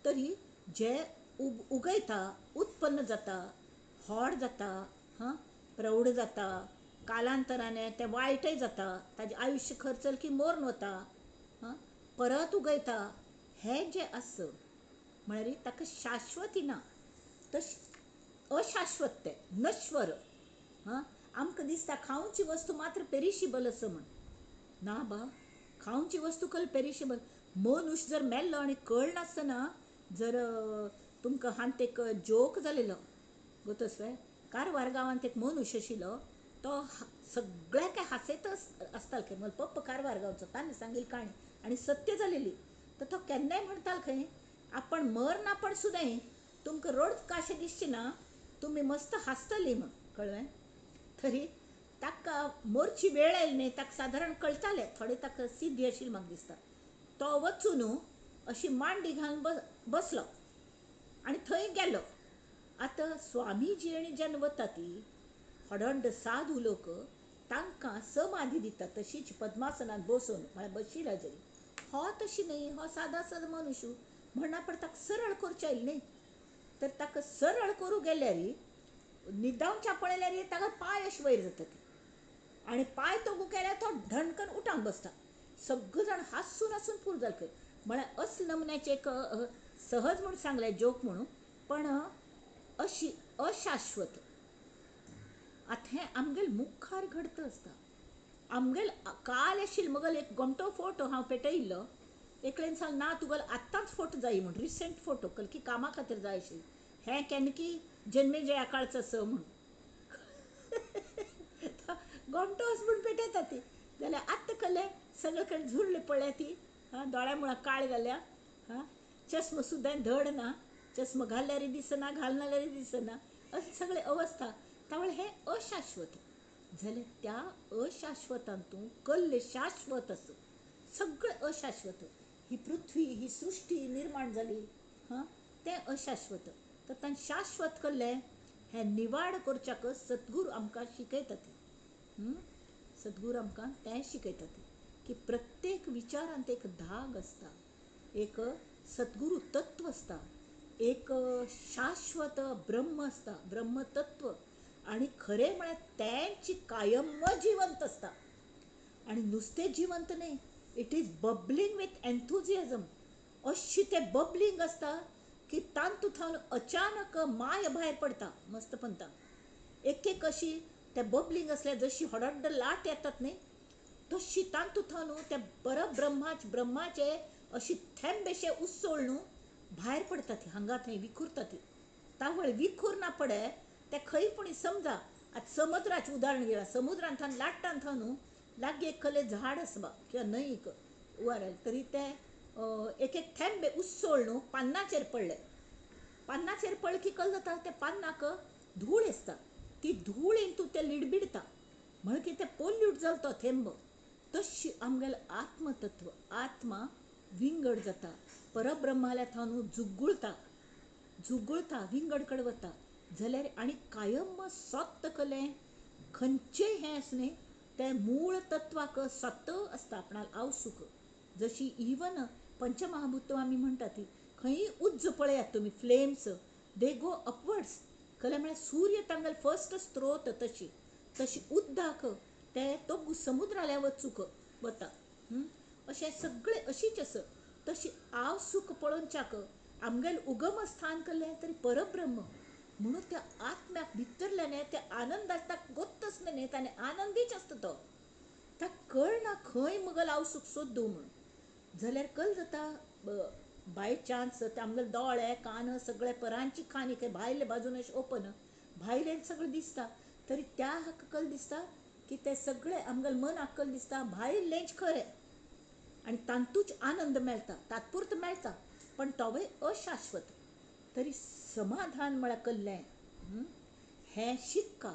तरी जे उगयता उत्पन्न जाता व्हड जाता प्रौढ जाता कालांतराने ते वायटय जाता ताजें आयुश्य खर्चल की मोर्न वता परत उगयता हे जे आस म्हळ्यार ताका शाश्वती ना तशें अशाश्वत ते नश्वर आमकां दिसता खावची वस्तू मात्र पेरिशिबल असं म्हण ना बा खावची वस्तू कल पेरिशिबल मनुष्य जर मेल्लो आनी कळनासतना जर तुमकां हांत एक जोक जालेलो गोतोसले कारवार गांवांत एक मनुष्य आशिल्लो तो सगळ्याक हांसयत आसतालो खंय म्हळ्यार पप्प कारवार गांवचो ताणें सांगिल्ली काणी आनी सत्य जालेली तर तो केन्नाय म्हणटालो खंय आपण मरना पण सुद्दां तुमकां रडच काशें दिसचें ना तुमी मस्त हांसतलीं म्हण कळ्ळें तरी ताका मरची वेळ आयली न्ही ताका सादारण कळटालें थोडें ताका सिद्धी आशिल्ली म्हाका दिसता तो वचून अशी मांडी घालून बसलो आनी थंय गेलो आतां स्वामीजी आनी जेन्ना वता ती व्हडंड साधू लोक तांकां समाधी दिता तशीच पद्मासनांत बसून म्हळ्यार बशिला जरी हो तशी न्ही हो सादा मनुष्य म्हणना पण ताका सरळ करचें आयलें न्ही तर ताका सरळ करूं गेल्यार न्हिदावच्या पळयल्यार ताका पांय अशे वयर जातात आनी पांय तो केल्यार तो ढणकन उठावन बसता सगळे जाण हांसून पुरो जाले खंय म्हळ्यार असले नमुन्याचे एक सहज म्हूण सांगलें जोक म्हणून पण अशी अशाश्वत आतां हें आमगेल मुखार घडत आसता आमगेल काल आशिल्लो म्हगेल एक घोमटो फोटो हांव पेटयिल्लो एकल्यान सांग ना तुगेलो आत्तांच फोटो जाय म्हूण रिसेंट फोटो कल की कामा खातीर जाय आशिल्लो हें केन्ना की जन्मेजया काळचो स म्हूण घोमटो वच म्हूण पेटयता ती जाल्यार आत्तां कळ्ळें सगळे कडेन झुरले पळय ती दोळ्या मुळा काळ जाल्या चश्मा सुद्दां धड ना चश्मा घाल्यारय दिसना घालनाल्यारय दिसना अशी सगळी अवस्था त्यामुळे हे अशाश्वत जाल्यार त्या अशाश्वतांतूं कल्ले शाश्वत आस सगळें अशाश्वत ही पृथ्वी ही सृश्टी निर्माण जाली तें अशाश्वत तर ताणें शाश्वत कल्लें हें निवाड करच्याक सद्गुरू आमकां शिकयता ती सद्गुरू आमकां तें शिकयता ती की प्रत्येक विचारांत एक धाग आसता एक सद्गुरू तत्व आसता एक शाश्वत ब्रह्म आसता ब्रह्मतत्व आनी खरें म्हळ्यार तेंची कायम जिवंत आसता आनी नुस्तें जिवंत न्ही इट इज बबलींग विथ एन्थुजियाजम अशी तें बबलींग आसता की तांतूंतल्यान अचानक माय भायर पडटा मस्त पंता एक अशी तें बबलींग आसल्यार जशी हडड्ड लाट येतात न्ही तशी तांतूंतल्यान तें ब्रह्माचे अशी थेंबेशे उसळ न्हू भायर पडटा ती हांगा थंय विखुरता ती तावळ विखूर ना पडे ते खंय पूण समजा आतां समुद्राचें उदाहरण घेया समुद्रांत लाट्टान न्हू लागीं एक खले झाड आसबा किंवा न्हंयक उवार तरी ते एक थेंबे उसळ न्हू पानाचेर पडले पानाचेर पडले की कळ्ळें जाता त्या पानाक धूळ आसता ती धूळ इंतू ते लिडबिडता म्हण की ते पोल्यूट जालो तो थेंब तशी आमगेलें आत्मतत्व आत्मा विंगड जाता परब्रह्माल्या थानू जुगुळता विंगड कडेन वता जाल्यार आनी कायम सत्त कलें खंयचेंय हें आस न्ही तें मूळ तत्वाक सत्त आसता आपणाल आवसूक जशी इवन पंचमहाभूत आमी म्हणटा ती खंय उज्ज पळयात तुमी फ्लेम्स दे गो अपवर्ड्स कळ्ळें म्हळ्यार सूर्य तांगेल फर्स्ट स्त्रोत तशी उद्दाक ते तो समुद्राल्या वचूक वता अशें सगळें अशीच आसा तशी आवसूक पळोवच्याक आमगेल उगम स्थान केल्लें तरी परब्रह्म म्हणून त्या आत्म्याक भितरल्यान ते आनंद आसता गोत्तच न्ही ताणे आनंदीच आसता तो ताका कळना खंय मुगल हांव सोदूं म्हणून. जाल्यार कळ्ळें जाता बाय चान्स आमगे दोळे कान सगळे परांची खाणी भायले बाजून अशें ओपन भायले सगळें दिसता. तरी त्या हाका कळ्ळें दिसता की ते सगळे आमगेले मनाक कळ्ळें दिसता भायलेंच खरें आनी तातूंच आनंद मेळटा, तात्पुरतो मेळटा पण तोवय अशाश्वत. तरी समाधान म्हळ्यार कल्लें हें शिक्का.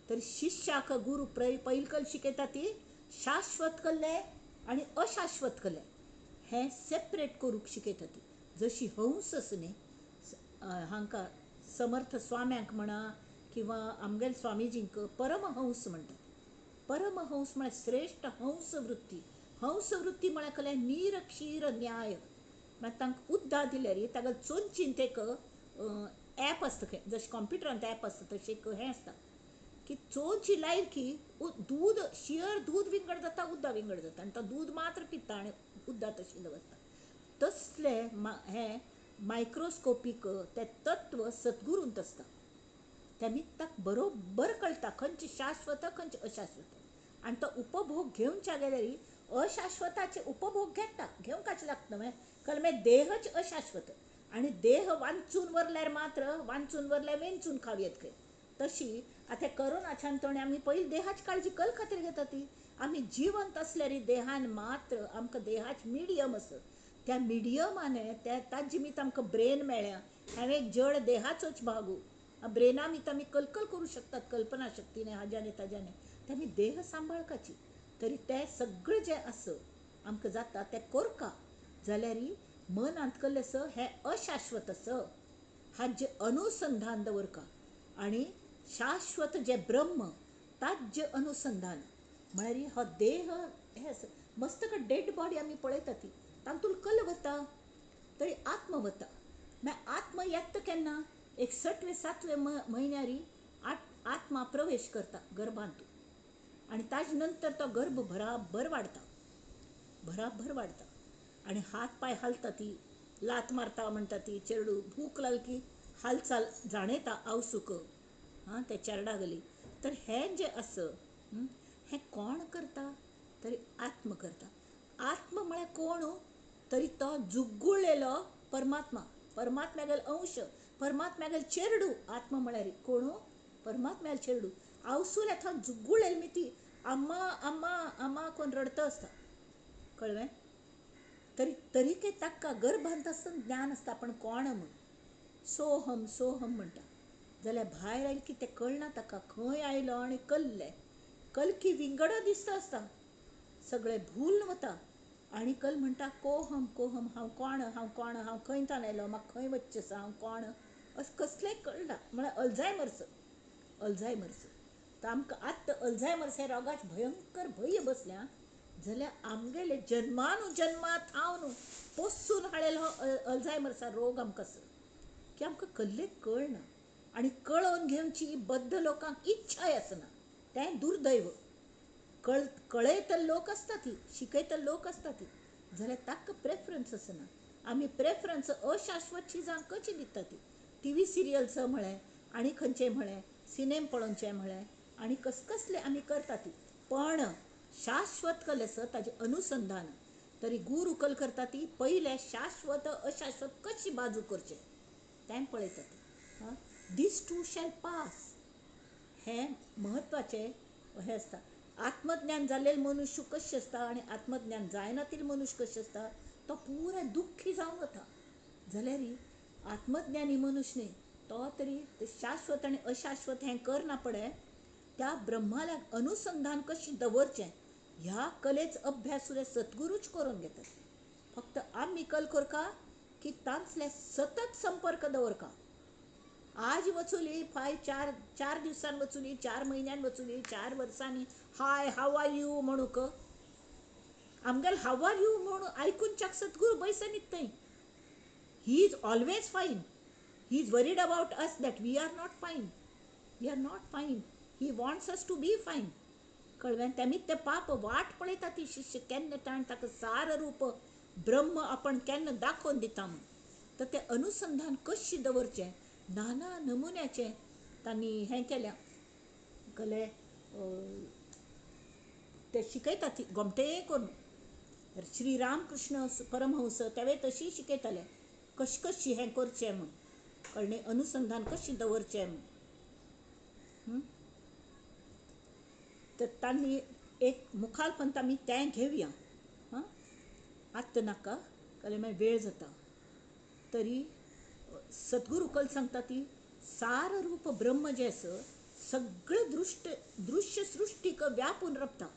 तरी शिश्याक गुरू पयलीं शिकयता ती शाश्वत कल्लें आनी अशाश्वत कल्लें हें सेपरेट करूंक शिकयता ती. जशी हंस आसा न्ही, हांकां समर्थ स्वाम्यांक म्हणा किंवा आमगेल्या स्वामीजींक परमहंस म्हणटात. परमहंस म्हळ्यार श्रेश्ठ हंस वृत्ती. हंस वृत्ती म्हळ्यार कळ्ळें नीर क्षीर न्याय. म्हळ्यार तांकां उद्दा दिल्यार ताका चोंचींत एक एप आसता खंय, जशें कंप्युटरांत एप आसता तशें एक हें आसता की चोंची लायली की दूद शियर दूद विंगड जाता, उद्दा विंगड जाता आनी तो दूद मात्र पिता आनी उद्दा तशी दवरता. तसलें हें मायक्रोस्कोपीक तें तत्व सद्गुरूंत आसता. तेमी ताका बरोबर कळटा खंयचें शाश्वत खंयचें अशाश्वत. आनी तो उपभोग घेवच्या गेल्यार अशाश्वताचे उपभोग घेवंकाच लागता. कळ्ळें मागीर देहच अशाश्वत आनी देह वांचून व्हरल्यार मात्र वांचून व्हरल्यार वेंचून खावयेत खंय. तशी आतां करोनाच्या तोंडी आमी पयलीं देहाची काळजी कल खातीर घेता ती. आमी जिवंत असल्यार देहान मात्र आमकां देहाच मिडियम आसा. त्या मिडियमान ताजे निमित्त आमकां ब्रेन मेळ्ळ्या. हांवें एक जड देहाचोच भागू ब्रेना निमित्त आमी कल्पना करूं शकतात, कल्पना शक्तीने हाज्याने ताज्याने. तेमी देह सांबाळपाची. तरी तें सगळें जें आसा आमकां जाता तें करता जाल्यार मनांत कल्लें आसा हें अशाश्वत आसा हाजें अनुसंधान दवरता. आनी शाश्वत जें ब्रह्म ताजें अनुसंधान म्हळ्यार हो देह हें आसा. मस्तक डेड बॉडी आमी पळयता ती तातूंत कल वता तरी आत्म वता. मागीर आत्म येता केन्ना 61वें म्हयन्यार आत्मा प्रवेश करता गर्भांत आनी ताजे नंतर तो गर्भ भराभर वाडटा आनी हात पांय हालता ती लात मारता म्हणटा ती चेडूं. भूक लागली की हालचाल जाणयता आवसूक ते चेरडा गली. तर हें जें आसा हें कोण करता तरी आत्म करता. आत्म म्हळ्यार कोण तरी तो जुगुळलेलो परमात्मा, परमात्म्यागेलो अंश, परमात्म्यागेलो चेडूं. आत्म म्हळ्यार कोण परमात्म्यागेलो चेडूं. आवसूल्या थंय जुगुळलेली मिती अम्मा अम्मा अम्मा कोण रडता आसता. कळ्ळें. तरी ताका गर्भांत आसतना ज्ञान आसता पण कोण म्हूण सोहम सोहम म्हणटा. जाल्यार भायर आयलें की तें कळना ताका खंय आयलो आनी कल की विंगडो दिसता आसता सगळें भूल वता आनी कल म्हणटा कोहम कोहम हांव कोण हांव खंयच्यान आयलो म्हाका खंय वच्चें आसा हांव कोण अशें कसलेंय कळना. म्हळ्यार अल्झायमर्स. तर आमकां आतां अल्झायमर्स हे रोगाचें भयंकर भंय बसल्या जाल्यार आमगेले जन्मानुजन्मांत हांव न्हू पोसून हाडलेलो अल्झायमर्सा रोग आमकां आसा की आमकां कसलें कळना आनी कळोवन घेवची बद्द लोकांक इच्छाय आसना. तें दुर्दैव. कळयतले लोक आसता ती, शिकयतले लोक आसता ती जाल्यार ताका प्रेफरन्स आसना. आमी प्रेफरन्स अशाश्वत चिजांक कशी दिता ती. टीव्ही सिरियल्स म्हळें आनी खंयचें म्हळें सिनेमा पळोवचें म्हळें आनी कसलें आमी करता ती. पण शाश्वत कल आसा ताजें अनुसंधान. तरी गुरू कल करता ती पयलें शाश्वत अशाश्वत कशी बाजू करचें तें पळयता ती. दीस टू शॅल पास हें म्हत्वाचें हें आसता. आत्मज्ञान जाल्लेलो मनुश्य कशें आसता आनी आत्मज्ञान जायनातिलो मनुश्य कशें आसता तो पुराय दुख्खी जावन वता. जाल्यार आत्मज्ञानी मनुश्य न्ही तो तरी शाश्वत आनी अशाश्वत हें करना पळय त्या ब्रह्माला अनुसंधान कशें दवरचें ह्या कलेचो अभ्यास सुद्दां सद्गुरूच करून घेतात. फक्त आमी कल करता की तांतले सतत संपर्क दवरता. आज वचूली चार दिवसान वचूली 4 म्हयन्यान वचूली 4 वर्सांनी हाय हाव आर यू म्हणूक आमगेलो हाव आर यू म्हणून आयकून सद्गुरू बैसनीत थंय. ही is always fine. He is worried about us that we are not fine. He wants us to be फायन. कळ्ळें. तेमी ते पाप वाट पळयता ती शिश्य केन्ना ताण ताका सार रूप ब्रह्म आपण केन्ना दाखोवन दिता म्हूण. तर तें अनुसंधान कशें दवरचें नाना नमुन्याचें तांणी हें केल्या. कळ्ळें. ते शिकयता ती गोमटे करून. श्री रामकृष्ण परमहंस त्यावेळी तशी शिकयताले कशें कशी हें करचें म्हूण, कळ्ळें, अनुसंधान कशी दवरचें म्हूण. तर तांणी एक मुखालपंत आमी तें घेवया. हां, आत्ता नाका, कळ्ळें, मागीर वेळ जाता. तरी सद्गुरू कल सांगता ती सार रूप ब्रह्म जें आसा सगळें दृश्य सृश्टीक व्यापून रपता.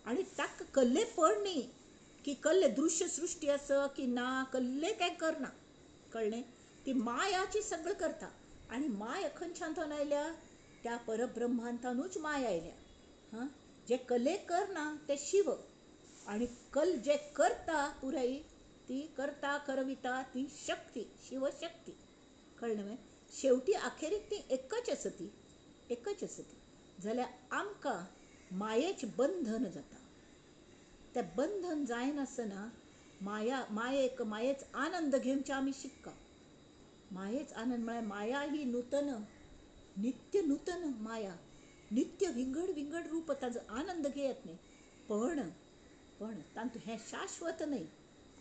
आनी ताका कसलें पड न्ही की कसलें दृश्य सृश्टी आसा की ना, कसलें कांय करना, कळ्ळें. ती मायाची सगळें करता. आनी माया खंयच्यान आयल्या, त्या परब्रह्मांतानूच माया आयल्या. हां, जे कलेक करना ते शिव, आनी कल जे करता पुराई ती करता करविता ती शक्ती, शिवशक्ती, कळ्ळें न्हय. शेवटी आखेरीक ती एकच आसा, ती एकच आसा ती. जाल्यार आमकां मायेचें बंधन जाता. तें बंधन जायनासतना मायेचो आनंद घेवचो आमी शिकता. मायेचो आनंद म्हळ्यार माया ही नूतन, नित्य नूतन माया, नित्य विंगड विंगड रूप, ताजो आनंद घेयत न्ही. पण तांतू हें शाश्वत न्ही.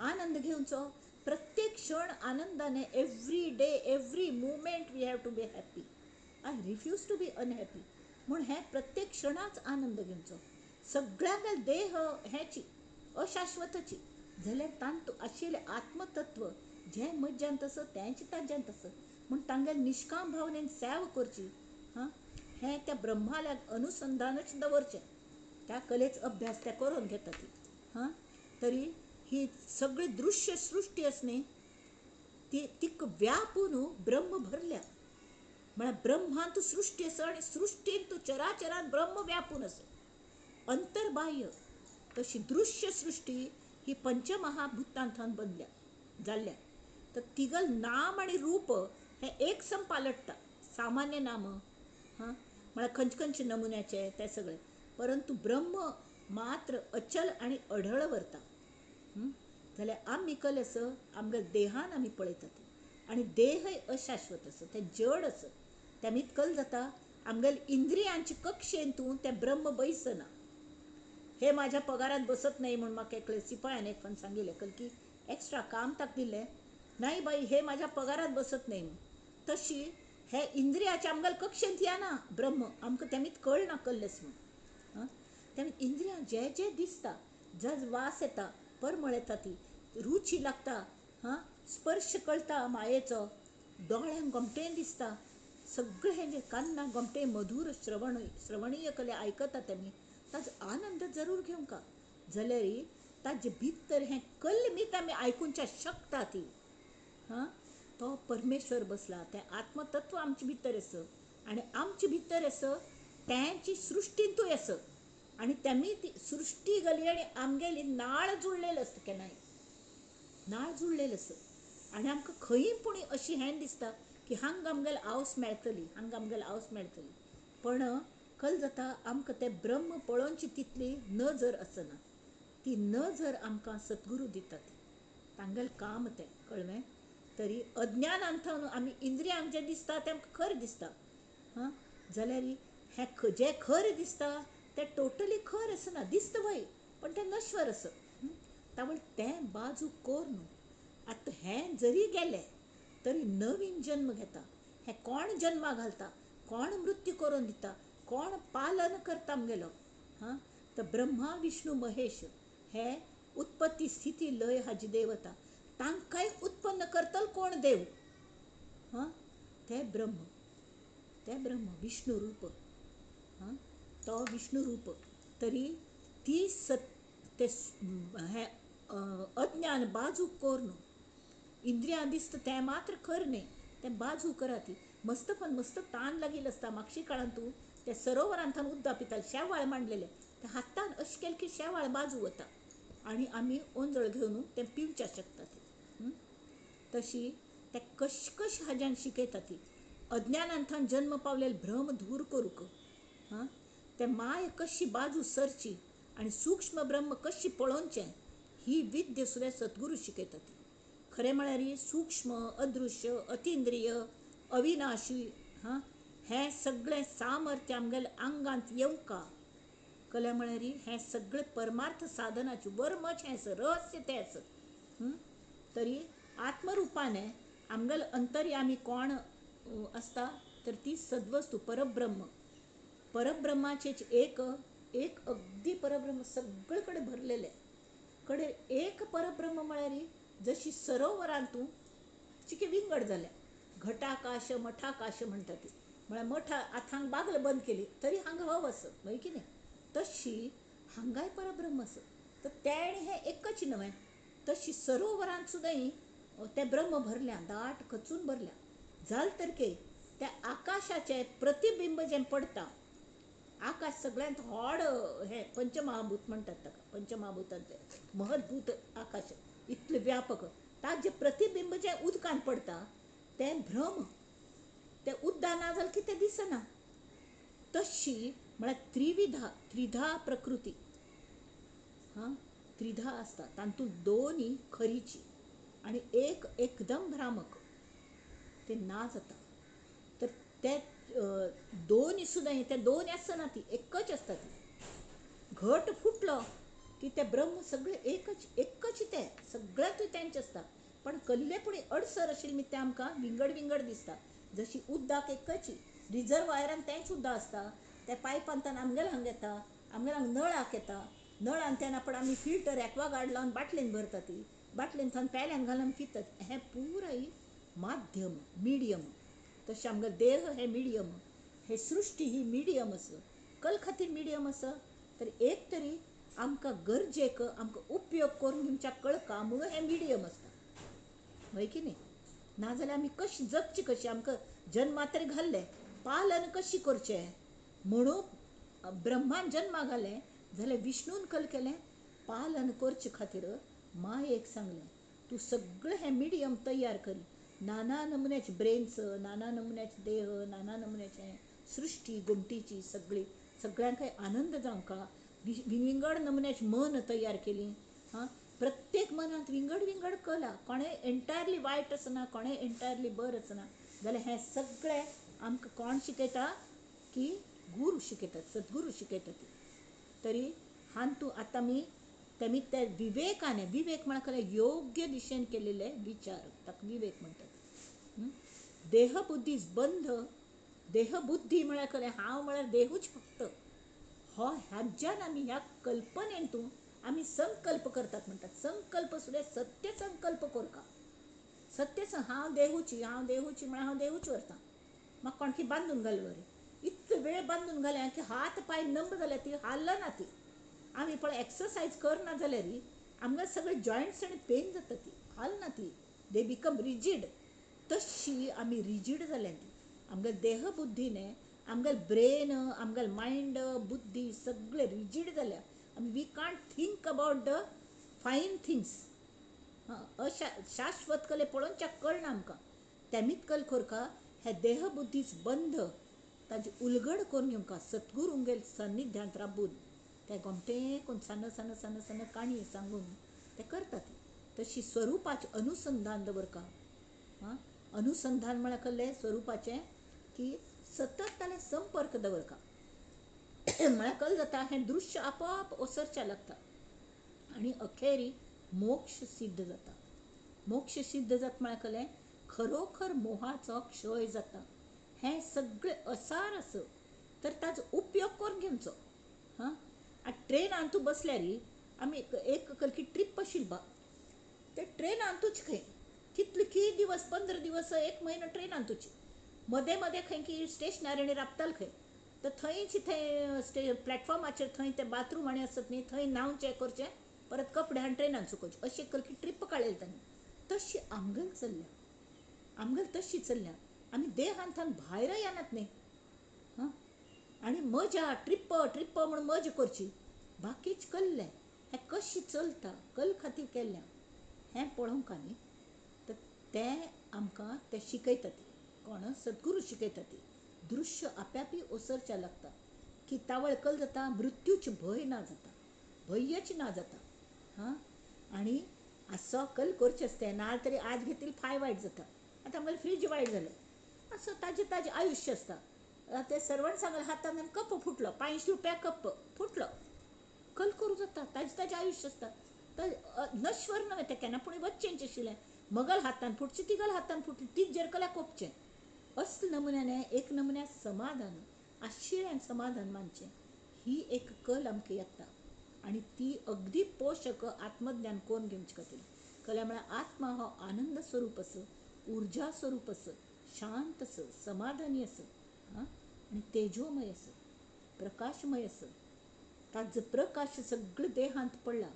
आनंद घेवचो प्रत्येक क्षण आनंदाने. Every day, every moment we have to be happy. I refuse to be unhappy. म्हूण हें प्रत्येक क्षणाच आनंद घेवचो. सगळ्यांक देह हेची अशाश्वतची, जाल्यार तांतू आशिल्लें आत्मतत्व जें मज्जांत आसा तेंच ताज्यांत आसा. म्हूण तांगेल निश्काम भावनेन सेवा करची. हां, हें त्या ब्रह्माल्याक अनुसंधानच दवरचें. त्या कलेचो अभ्यास ते करून घेता ती. हां, तरी ही सगळी दृश्य सृश्टी आसा न्ही, ती तिका व्यापून ब्रह्म भरल्या. म्हळ्यार ब्रह्मांत सृश्टी आसा आनी सृश्टींत चराचरांत ब्रह्म व्यापून आसा. अंतर्बाह्य तशी दृश्य सृश्टी ही पंचमहाभुतांतल्यान बनल्या जाल्ल्या. तर तिगल नाम आनी रूप हें एक सम पालटता. सामान्य नाम, हां, म्हळ्यार खंयचे नमुन्याचे ते सगळे, परंतु ब्रह्म मात्र अचल आनी अढळ व्हरता. जाल्यार आमी कल आसा आमगे देहान आमी पळयता ती, आनी देहय अशाश्वत आसा, तें जड आसा. तेमीत कल जाता आमगेल इंद्रियांचे कक्षेंतू तें ब्रह्म बैसना. हे म्हाज्या पगारांत बसत नाही म्हूण म्हाका एकले सिपायान एक फावट सांगिल्लें, कल की एक्स्ट्रा काम ताका दिल्लें. नाही बाई, हे म्हाज्या पगारांत बसत नाही म्हूण. तशी हे इंद्रियाचे आमगेल कक्षेंत येना ब्रह्म, आमकां तेमीत कळना कल्लेस म्हूण. तेमी इंद्रियां जें जें दिसता, जर वास येता, परमळ येता, ती रुची लागता, हां, स्पर्श कळटा मायेचो, दोळ्यांक गोमटें दिसता, सगळें हें जें कान्नाक गोमटें मधुर श्रवणीय कले आयकता तेमी, ताजो आनंद जरूर घेवंका. जाल्यार ताजे भितर हें कल्मित आमी आयकूंच्या शकता ती. हां, तो परमेश्वर बसला, तें आत्मतत्व आमचे भितर आसा, आनी आमचे भितर आसा तेंची सृश्टींतूय आसा. आनी तेमी ती सृश्टी घाली आनी आमगेली नाळ जुळलेलो आसता, केन्नाय नाळ जुळलेलो आसा. आनी आमकां खंयी पुणी अशी हें दिसता की हांगा आमगेल आवस मेळटली, हांगा आमगेल आवस मेळटली. पण कल जाता आमकां तें ब्रह्म पळोवनची तितली नजर आसना. ती नजर आमकां सद्गुरू दिता. ती तांगेल काम तें, कळ्ळें. तरी अज्ञानांतून आमी इंद्रियांक जें दिसता तें आमकां खरें दिसता. हां, जाल्यार हें जें खरें दिसता तें टोटली खरें आसना. दिसता वय, पण तें नश्वर आसा. तावळ तें बाजू कोर न्हू. आतां हें जरी गेलें तरी नवीन जन्म घेता. हें कोण जन्मा घालता, कोण मृत्यू करून दिता, कोण पालन करता आमगेलो, हां, तर ब्रह्मा विष्णू महेश हे उत्पत्ती स्थिती लय हाजी देवता. तांकांय उत्पन्न करतल कोण देव, हां, तें ब्रह्म विष्णू रूप. हां, तो विष्णू रूप. तरी ती ते हें अज्ञान बाजू कोर न्हू. इंद्रियां दिसता तें मात्र खरें न्ही, तें बाजू करा. ती मस्त तान लागिल्लो आसता. म्हापशी काळांत तूं ते सरोवरांतल्यान उदक पिताले, शेवाळ मांडलेले, ते हातान अशें केलें की शेवाळ बाजू वता आनी आमी ओंजळ घेवन तें पिवच्या शकता. ती तशी ते कश हाज्यान शिकयता. ती अज्ञानांतल्यान जन्म पावलेले भ्रम दूर करूंक, हां, ते माय कशी बाजू सरची आनी सूक्ष्म ब्रह्म कशी पळोवचें, ही विद्य सुद्दां सद्गुरू शिकयता. ती खरें म्हळ्यार सूक्ष्म, अदृश्य, अतिंद्रिय, अविनाशी, हां, हें सगळें सामर्थ्य आमगेल्या आंगांत येवंका. कल्या म्हळ्यार हें सगळें परमार्थ साधनाचें वर्मच हें रहस्य तेंच. तरी आत्मरुपाने आमगेल अंतर्यामी कोण असता तर ती सद्वस्तू परब्रह्म. परब्रह्माचेच एक एक अगदी परब्रह्म सगळे कडेन भरलेले कडे एक परब्रह्म म्हळ्यार जशी सरोवरांतू चिके विंगड जाल्या. घटाकाश मठाकाश म्हणटा ती म्हळ्यार मठ आतां हांगा बागल बंद केली तरी हांगा हव आसत न्हय की न्ही. तशी हांगाय परब्रह्म आसत. तर तेणे हें एकच न्हय. तशी सरोवरांत सुद्दां तें ब्रह्म भरल्या दाट खचून भरल्या. जाल तरके त्या आकाशाचें प्रतिबिंब जें पडटा. आकाश सगळ्यांत व्हड हें पंचमहाभूत म्हणटात ताका. पंचमहाभूतांतले महत्भूत आकाश इतलें व्यापक ताचें प्रतिबिंब जें उदकांत पडटा तें भ्रम. तें उदक ना जाल्यार कितें दिसना. तशी म्हळ्यार त्रिधा प्रकृती. त्रिधा आसता तातूंत दोन खरीची आनी एक एकदम भ्रामक. ते ना जाता. तर ते दोन सुद्दां ते दोन आसना ती एकच आसता ती. घट फुटलो की ते ब्रह्म सगळें एकच ते सगळ्यात तेंच आसता. पण कल्लेपुणी अडसर आशिल्ली ते आमकां विंगड विंगड दिसता. जशी उदक एकच रिजर्वायरान तेंच उदक आसता. त्या पायपांतल्यान आमगेर हांगा येता. आमगेर हांगा नळाक येता. नळान तेन्ना पण आमी फिल्टर एक्वागार्ड लावन बाटलेन भरता ती. बाटलेन थावन पेल्यान घालून पितात. हें पुराय माध्यम मिडियम. तशें आमगो देह हे मिडियम. हे सृश्टी ही मिडियम आसा. कल खातीर मिडियम आसा तर एक तरी आमकां गरजेक आमकां उपयोग करून घेवच्या कळका म्हणून हें मिडियम आसता. न्हय की न्ही. नाजाल्यार आमी कशी जगची कशी. आमकां जन्माक तरी घाल्लें पालन कशी करचें म्हणून ब्रह्मान जन्माक घालें जाल्यार विष्णून कल केलें पालन करचे खातीर मायेक सांगलें तूं सगळें हें मिडियम तयार करी. नाना नमुन्याचे ब्रेन्स नाना नमुन्याचे देह नाना नमुन्याचे सृश्टी गुमटीची सगळ्यांक आनंद जावंका विंगड नमुन्याची मन तयार केली. प्रत्येक मनांत विंगड विंगड कला. कोणें एंटायरली वायट आसना कोणें एंटायरली बरें आसना. जाल्यार हें सगळें आमकां कोण शिकयता की गुरू शिकयतात सद्गुरू शिकयता ती. तरी हातूं आतां आमी ते विवेकाने विवेक म्हळ्यार योग्य दिशेन केलेले विचार ताका विवेक म्हणटात. देहबुद्धीच बंध. देहबुद्धी म्हळ्यार हांव म्हळ्यार देहूच फक्त. ह्याच्यान आमी ह्या कल्पनेंतून आमी संकल्प करतात म्हणटात. संकल्प सुद्दां सत्य संकल्प करता. सत्य हांव देहूची म्हळ्यार हांव देहूच व्हरता. म्हाका कोणकी बांदून घाल बरें. इतलो वेळ बांदून घाल्या की हात पांय नंब जाल्यार ती हालना ती. आमी पळय एक्सरसायज करना जाल्यार आमगे सगळे जॉयंट्स आनी पेन जाता ती हालना ती. They become rigid. तशी आमी रिजीड जाल्या ती. आमगे देह बुद्धीने आमगे ब्रेन आमगे मायंड बुद्धी सगळे रिजीड जाल्या. We can't think about the fine things. शाश्वत कले पळोवनच्या कळना आमकां. तेमीत कल करका हे देह बुद्धीच बंध ताजी उलगड करून घेवका सद्गुरूंगेर सान्निध्यांत राबून ते गोमटें करून सान सान सान सान काणी सांगून ते करतात. तशी स्वरुपाचें अनुसंधान दवरका. अनुसंधान म्हळ्यार कसलें स्वरुपाचें की सतत ताले संपर्क दवरका. म्हळ्यार कल जाता हें दृश्य आपोआप ओसरच्या लागता आनी अखेरी मोक्ष सिद्ध जाता. मोक्ष सिद्ध जाता म्हळ्यार कसलें खरोखर मोहाचो क्षय जाता. हें सगळें असार आसत तर ताचो उपयोग करून घेवचो. ट्रेनान तूं बसल्यार आमी एक कलकी ट्रीप आशिल्ली ते ट्रेनांतूच खंय कितले दिवस 15 दिवस 1 म्हयनो ट्रेनांतूच. मदें मदें खंय की स्टेशनार राबताले खंय तर थंय प्लॅटफॉर्माचेर थंय ते बाथरूम आनी आसत न्ही थंय न्हांवचें करचें परत कपडे हाडून ट्रेनान सुकोवचें अशी कलकी ट्रीप काडलेली तांणी. तशी आमगेल चल्ल्या. आमगेल तशी चल्ल्या. आमी देहांतल्यान भायर येनात न्ही. आनी मजा ट्रिप्प म्हणून मजा करची बाकीच कल्लें हें कशी चलता कल खातीर केल्लें हें पळोवंक न्ही. तर तें आमकां ते शिकयता ती कोण सद्गुरू शिकयता ती. दृश्य आप्यापी ओसरच्या लागता की तावळ कल जाता मृत्यूची भंय ना जाता भयच ना जाता. आनी असो कल करचेच तें ना तरी आज घेतली फाय वायट जाता. आतां आमगेलें फ्रीज वायट जालें असो ताजें आयुश्य आसता. ते सर्वण सांगलं हातान कप फुटलं, 50 रुपया कप फुटलं, कल करू जाता ताजे आयुष्य असता तर नश्वर नव्हे ते केन्ना पूण वच्चेंचे आशिल्लें. मगल हातान फुटचें तिगल हातान फुटचें तीच जरकल्या कोपचें असले नमुन्याने एक नमुन्या समाधान आशिल्ल्यान समाधान मानचें ही एक कल आमकां येता. आणि ती अगदी पोषक आत्मज्ञान कोण घेवचे खातीर. कला म्हळ्यार आत्मा हो आनंद स्वरूप असो, ऊर्जा स्वरूप असो, शांत असो, समाधानी असो, आणि तेजोमय असो, प्रकाशमय असो. ताजो प्रकाश सगळे देहांत पडला,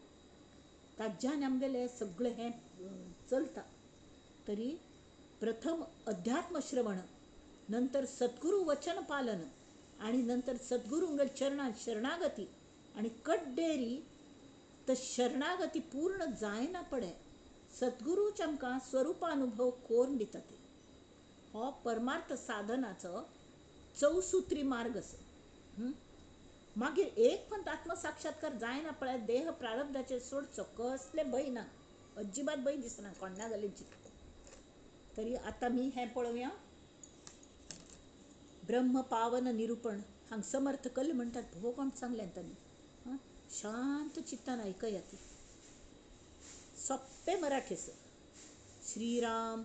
ताज्यान आमगेलें सगळें हें चलता. तरी प्रथम अध्यात्म श्रवण, नंतर सद्गुरू वचन पालन, आणि नंतर सद्गुरूंगेल चरणांत शरणागती, आणि कड्डेरी तर शरणागती पूर्ण जायना पडे सद्गुरूच आमकां स्वरूपानुभव कोरून दिता. ते हो परमार्थ साधनाचो चौसूत्री मार्ग असो. मागीर एक पण आत्मसाक्षात्कार जायना पळय देह प्रारब्धाचेर सोडचो, कसले भंय ना, अजिबात भंय दिसना कोण्या गलींची. तरी आतां मी हें पळोवया ब्रह्म पावन निरूपण. हांग समर्थ कल्ल म्हणटात भोव कोण सांगलें तांणी. शांत चित्तान ऐकया ती सोप्पे मराठीस. श्रीराम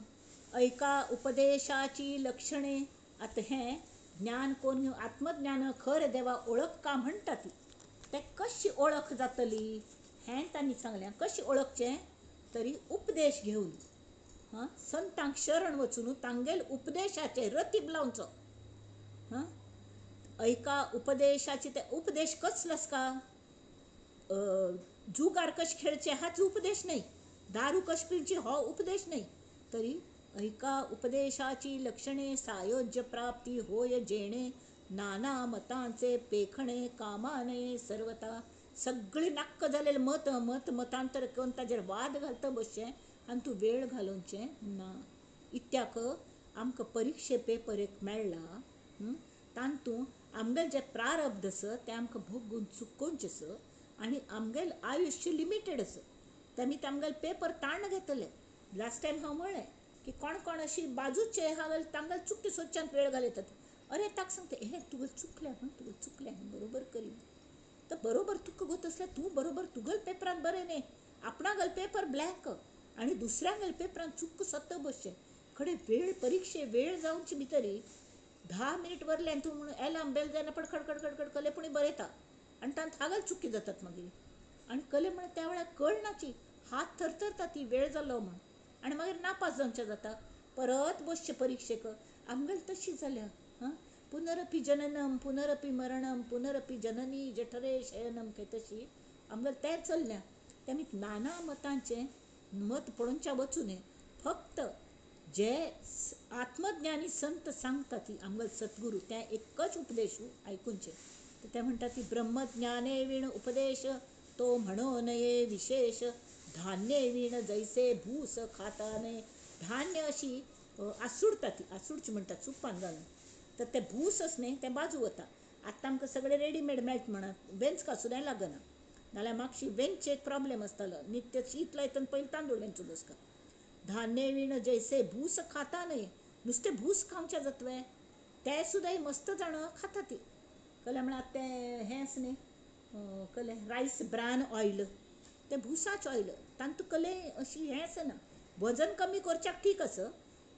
ऐका उपदेशाची लक्षणे. आता हें ज्ञान कोण घेऊ, आत्मज्ञान खरें देवा ओळख का म्हणटा ती, ते कशी ओळख जातली हें तांणी सांगलें. कशी ओळखचें, तरी उपदेश घेवन संतांक शरण वचून तांगेल उपदेशाचे रतीब लावचो. ऐका उपदेशाचे. ते उपदेश कसलास का, जुगार कश खेळचे हाच उपदेश नाही, दारू कश पिवची हो उपदेश नाही. तरी ऐका उपदेशाची लक्षणे, सायोज्य प्राप्ती होय जेणे, नाना मतांचे पेखणे कामाने सर्वता. सगळी नाक्क जालेले मतांतर करून ताजेर वाद घालता बसचें आनी तूं वेळ घालोवचें ना. इत्याक आमकां परीक्षे पेपर एक मेळ्ळा, तातूंत आमगेल जे प्रारब्ध आसा तें आमकां भोगून चुकोवचें आसा, आनी आमगेल आयुश्य लिमिटेड आसा. तेमी तांगेल पेपर ताण घेतले. लास्ट टायम हांव म्हणलें की कोण कोण अशी बाजूचे आहा तांगेल चुकी सोदच्यान वेळ घालयतात. अरे ताका सांगता हे तुगेल चुकलें, तुगेल चुकलें, बरोबर करी. तर बरोबर तुका गत असल्यार तूं बरोबर तुगेल पेपरान बरें न्ही, आपणागेल पेपर ब्लँक आनी दुसऱ्यांगेल पेपरान चुक्क सोदता बसचें. खडे वेळ परीक्षे वेळ जावचे भितरी 10 मिनीट वरल्यान तूं म्हणून एलार्म बेल जायना पड खडखड कले पुणी बरयता आनी तांत हागल चुकी जातात मागीर. आनी कले म्हण त्या वेळार कळनाची हात थरथरता ती वेळ जालो म्हण, आनी मागीर नापास जावचें जाता. परत बसचें परीक्षेक. आमगेल तशी जाल्या. पुनरपि जननम पुनरपि मरणम पुनरपि जननी जठरे शयनम काय तशी आमगेल तें चल्ल्या. तेमी नाना मतांचे मत पळोवच्या वचून फक्त जे आत्मज्ञानी संत सांगता ती आमगेल सद्गुरू तें एकच उपदेश आयकूनचें. तर ते म्हणटा ती ब्रह्मज्ञाने विण उपदेश तो म्हणो नये विशेष, धान्य विण जैसे भूस खाता नये. धान्य अशी आसूडता ती, आसूडची म्हणटात सुपान घालून. तर ते भूस आसा न्ही तें बाजू वता. आतां आमकां सगळें रेडीमेड मेळटा म्हणत वेंच कासुद्दां लागना. नाल्यार मागशी वेंचचे एक प्रॉब्लेम आसतालो, नित्य शीत लायतना पयलीं तांदूळ वेंचून बसता. धान्य विण जैसे भूस खाता नये. नुस्तें भूस खावचें जातवें तें सुद्दां मस्त जाण खाता ती. कळ्ळें म्हळ्यार तें हें आसा न्ही, कळ्ळें रायस ब्रान ऑयल, तें भुसाचें ऑयल. तांतूं कळ्ळें अशी हें आसना. वजन कमी करच्याक ठीक आसा,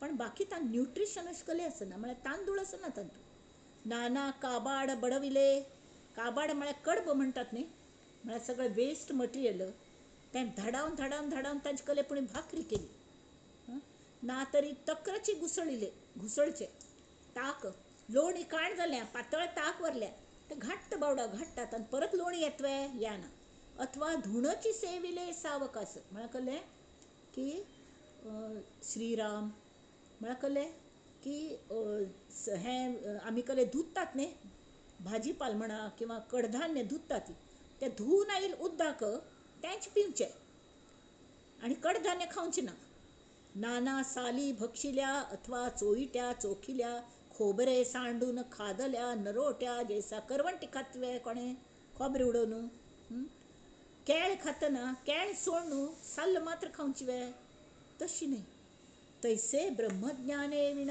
पण बाकी तांत न्यूट्रिशन अशें कळ्ळें आसना. म्हळ्यार तांदूळ आसना तांतूं. नाना काबाड बडविले. काबाड म्हळ्यार कडब म्हणटात न्ही, म्हळ्यार सगळें वेस्ट मटिरियल तें धाडावन धाडावन धाडावन तांचे कले पुणी भाकरी केली. ना तरी तक्रची घुसळचे ताक, लोणी काण जाल्या पातळ ताक वरल्या ते घट्ट बावडा घाट्टात आनी परत लोणी येतवे याना. अथवा धुणची सेविले सावकास. म्हळ्यार कळ्ळें की श्रीराम म्हळ्यार कळ्ळें की हें आमी कळ्ळें धुतात न्ही भाजीपाल म्हणा किंवा कडधान्य धुतात ते धुवन आयिल्लें उदक तेंच पिवचें आनी कडधान्य खावचें ना. नाना साली भक्षिल्या अथवा चोयट्या चोखिल्या, खोबरे सांडून खादल्या नरोट्या जैसा. करवंटी खातवे कोणें खोबरें उडोवन. केळ खातना केळ सोड न्हू, साल्ल मात्र खावची वे, तशी न्ही. तैसे ब्रह्मज्ञाने विण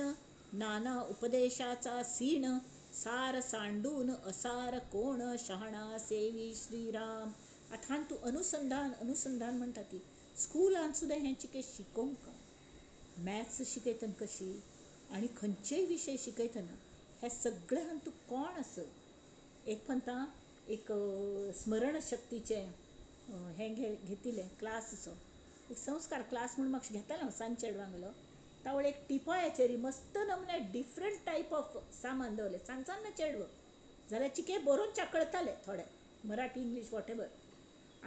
नाना उपदेशाचा सीण सार सांडून असार कोण शहाणा सेवी श्रीराम. आता तू अनुसंधान म्हणटा ती स्कुलान सुद्दां हें चिके शिकोवंक मॅथ्स शिकयतना कशी आनी खंयचेय विशय शिकयतना हे सगळे हातूंत तूं कोण आसत. एक म्हणटा एक स्मरण शक्तीचे हें घेतिल्लें क्लास असो एक संस्कार क्लास म्हणून म्हाका घेतालें हांव सांजचे चेडवांगलो. तावळ एक टिपॉयाचेर मस्त नमने डिफरंट टायप ऑफ सामान दवरलें सांगसान ना चेडवो जाल्यार चिके बरोवन चाकळताले थोडे मराठी इंग्लीश वॉटेवर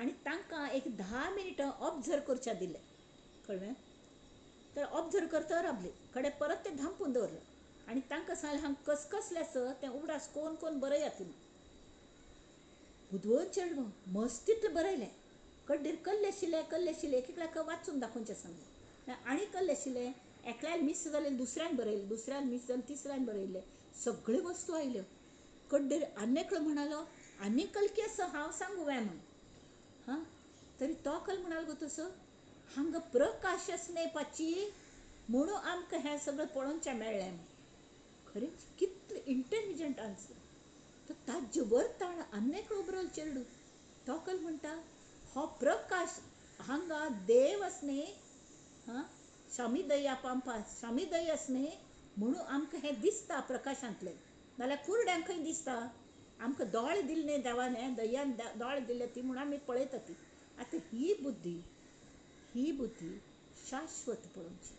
आनी तांकां एक 10 मिनटां ऑब्जर्व करचें दिलें कळ्ळें. तर ऑब्जर्व करता राबलीं कडे परत तें धांपून दवरलें आनी तांकां सांगलें हांगा कसलें आसा तें उगडास कोण कोण बरयात म्हूण. बुदवण चेडवो मस्त तितलें बरयलें कड्डीर कल्ले आशिल्ले एक एकल्याक वाचून दाखोवचें सांगलें आनी कल्ले आशिल्ले एकल्यान मिस जालें दुसऱ्यान बरयलें दुसऱ्यान मिस जालें तिसऱ्यान बरयलें सगळ्यो वस्तू आयल्यो. कड्डीर आनी एकलो म्हणालो आनी कलकी आसा हांव सांगू काय म्हूण. हां तरी तो कल म्हणालो गो तसो हांगा प्रकाश असनेपाची म्हणून आमकां हें सगळें पळोवचें मेळ्ळें म्हूण. खरेंच कितलें इंटेलिजंट आन्सर. तर ताजे वरताण आनी एकलो उबरलो चेडू तो कल म्हणटा हो प्रकाश हांगा देव असने हां स्वामी दया पांपा स्वामी दय असने म्हणून आमकां हें दिसता प्रकाशांतलें नाल्यार कुरड्यांक खंय दिसता आमकां दोळे दिले न्ही देवान दयान दोळे दिले ती म्हणून आमी पळयता ती. आतां ही बुद्धी शाश्वत पळोवची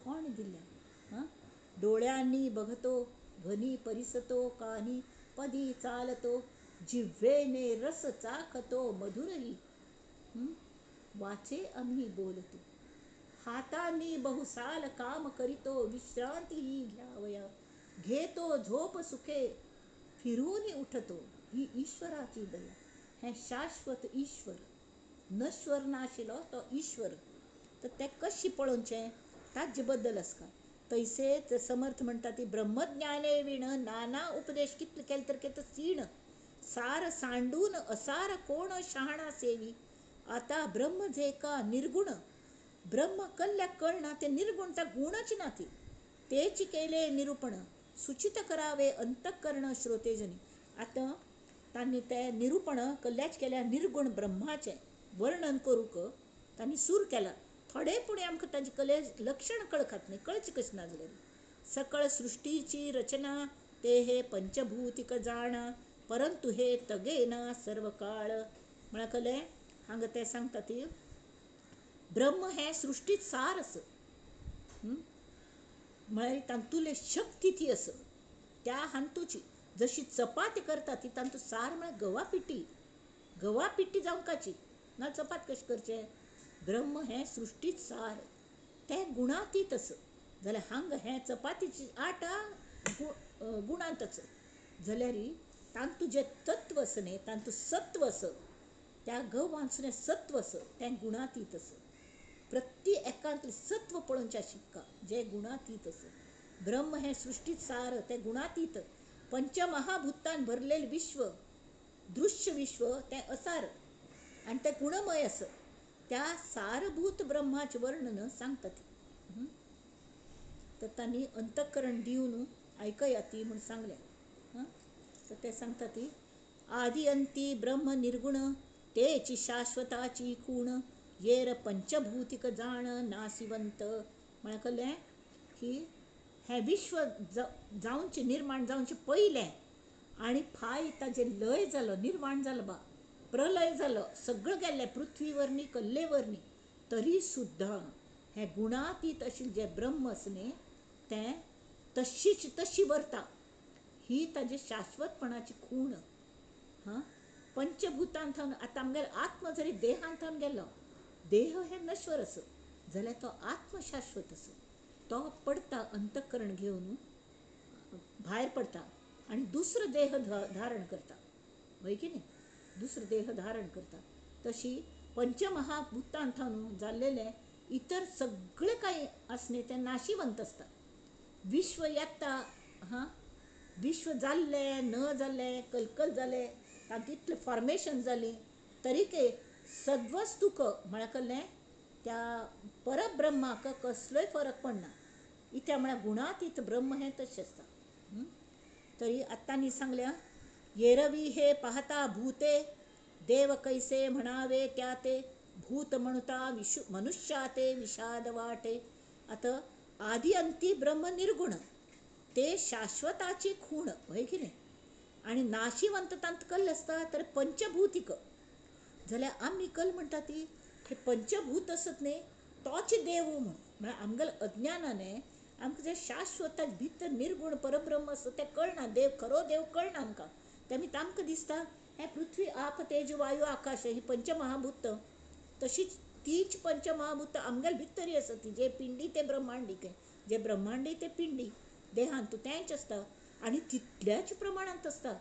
कोण दिल्या. हां डोळ्यांनी बघतो घनी परिसतो कानी पदी चालतो जिव्हेने रस चाखतो मधुरही. वाचे आम्ही बोलतो हातांनी बहुसाल काम करीतो विश्रांती ही घ्यावया घेतो झोप सुखे फिरून उठतो ही ईश्वराची दया. हे शाश्वत ईश्वर नश्वर नाशिलो तो ईश्वर. तर ते कशी पळोवचें ताजे बद्दल आसता. तैसेच समर्थ म्हणटा ती ब्रह्मज्ञाने विण नाना उपदेश कितले केले तर केत सीण सार सांडून असार कोण शहाणा सेवी. आता ब्रह्म जे का निर्गुण ब्रह्म कल्ल्याक कळना ते निर्गुण त्या गुणच ना ती तेची केले निरूपण सुचित करावे अंतःकरण श्रोतेजनी. आता तांणी ते निरूपण कल्ल्याच केल्या निर्गुण ब्रह्माचे वर्णन करूक तांणी सूर केला. थोडे पुणे आमकां ताजे कले लक्षण कळखात न्ही कळचे कशें ना जाल्यार सकळ सृष्टीची रचना ते हे पंचभूतिक जाणा परंतु हे तगेना सर्व काळ म्हळ्यार कले हांगा ते सांगता ती ब्रह्म हे सृष्टीत सार आस म्हळ्यार तांतुले शक्ती ती आस त्या हांतूची जशी चपाती करता ती तांतू सार म्हळ्यार गवा पिट्टी जावंकाची ना चपात कशें करचें. ब्रह्म हे सृष्टीत सार ते गुणातीत आस जाल्यार हांगा हें चपातीची आटा गुणांतच जाल्यार तांतू जे तत्व आस न्ही तांतू सत्व आस त्या गवान सुद्दां सत्व आस तें गुणातीत आस. प्रत्येकांतलें सत्व पळोवचें शिक्का जे गुणातीत आस. ब्रह्म हे सृष्टीत सार ते गुणातीत पंचमहाभूतान भरलेले विश्व दृश्य विश्व ते असार आनी ते गुणमय आस. त्या सारभूत ब्रह्माचे वर्णन सांगता ती. तर तांणी अंतःकरण दिवन आयकया ती म्हूण सांगलें. तर ते सांगता ती आदि अंती ब्रह्म निर्गुण तेची शाश्वताची खूण येर पंचभूतिक जाण नासिवंत. म्हळ्यार कळ्ळें की हें विश्व जावचे निर्माण जावचे पयलें आनी फाय ताजे लय जालो निर्माण जालो बा प्रलय जालो सगळें गेल्लें पृथ्वीवर न्ही कल्लेवर न्ही तरी सुद्दां हें गुणातीत आशिल्लें जें ब्रह्म आसा न्ही तें तशीच तशी व्हरता ही ताजे शाश्वतपणाची खूण. पंचभूतांत आतां आमगेलो आत्म जरी देहांत गेलो देह हे नश्वर आस जाल्यार तो आत्म शाश्वत आस. तो पडटा अंतःकरण घेवन भायर पडटा आनी दुसरो देह धारण करता वय की न्ही दुसरो देह धारण करता. तशी पंचमहाभूतांत जाल्लेले इतर सगळें काही आसने ते नाशिवंत आसता. विश्व येता विश्व जाल्लें न जाल्लें कलकल जालें तांकां इतलें फॉर्मेशन जालीं तरीके सद्वस्तूक म्हळ्यार कळ्ळें त्या परब्रह्माक कसलोय फरक पडना. इत्या म्हळ्यार गुणातीत ब्रह्म हें तशें आसता. तरी आत्तानी सांगल्या, येरवी हे पाहता भूते, देव कैसे म्हणावे त्या ते, भूत म्हणता मनुष्या ते विषाद वाटे. आता आधी अंती ब्रह्म निर्गुण, ते शाश्वताची खूण होय की नाही. आणि नाशिवंततांत कल असता तर पंचभूतिक जाल्यार आमी कल म्हणटा ती हे पंचभूत असत न्ही तोच देव म्हण आमगेल अज्ञानाने आमकां जे शाश्वत भितर निर्गुण परब्रह्म आसा तें कळना. देव खरो देव कळना आमकां. तेमी आमकां दिसता हे पृथ्वी आप तेज वायू आकाश ही पंचमहाभूत, तशीच तीच पंचमहाभूत आमगेल भितरी आसा ती. जे पिंडी ते ब्रह्मांडीक, जे ब्रह्मांडी ते पिंडी देहांत तेंच आसता आनी तितल्याच प्रमाणांत आसता.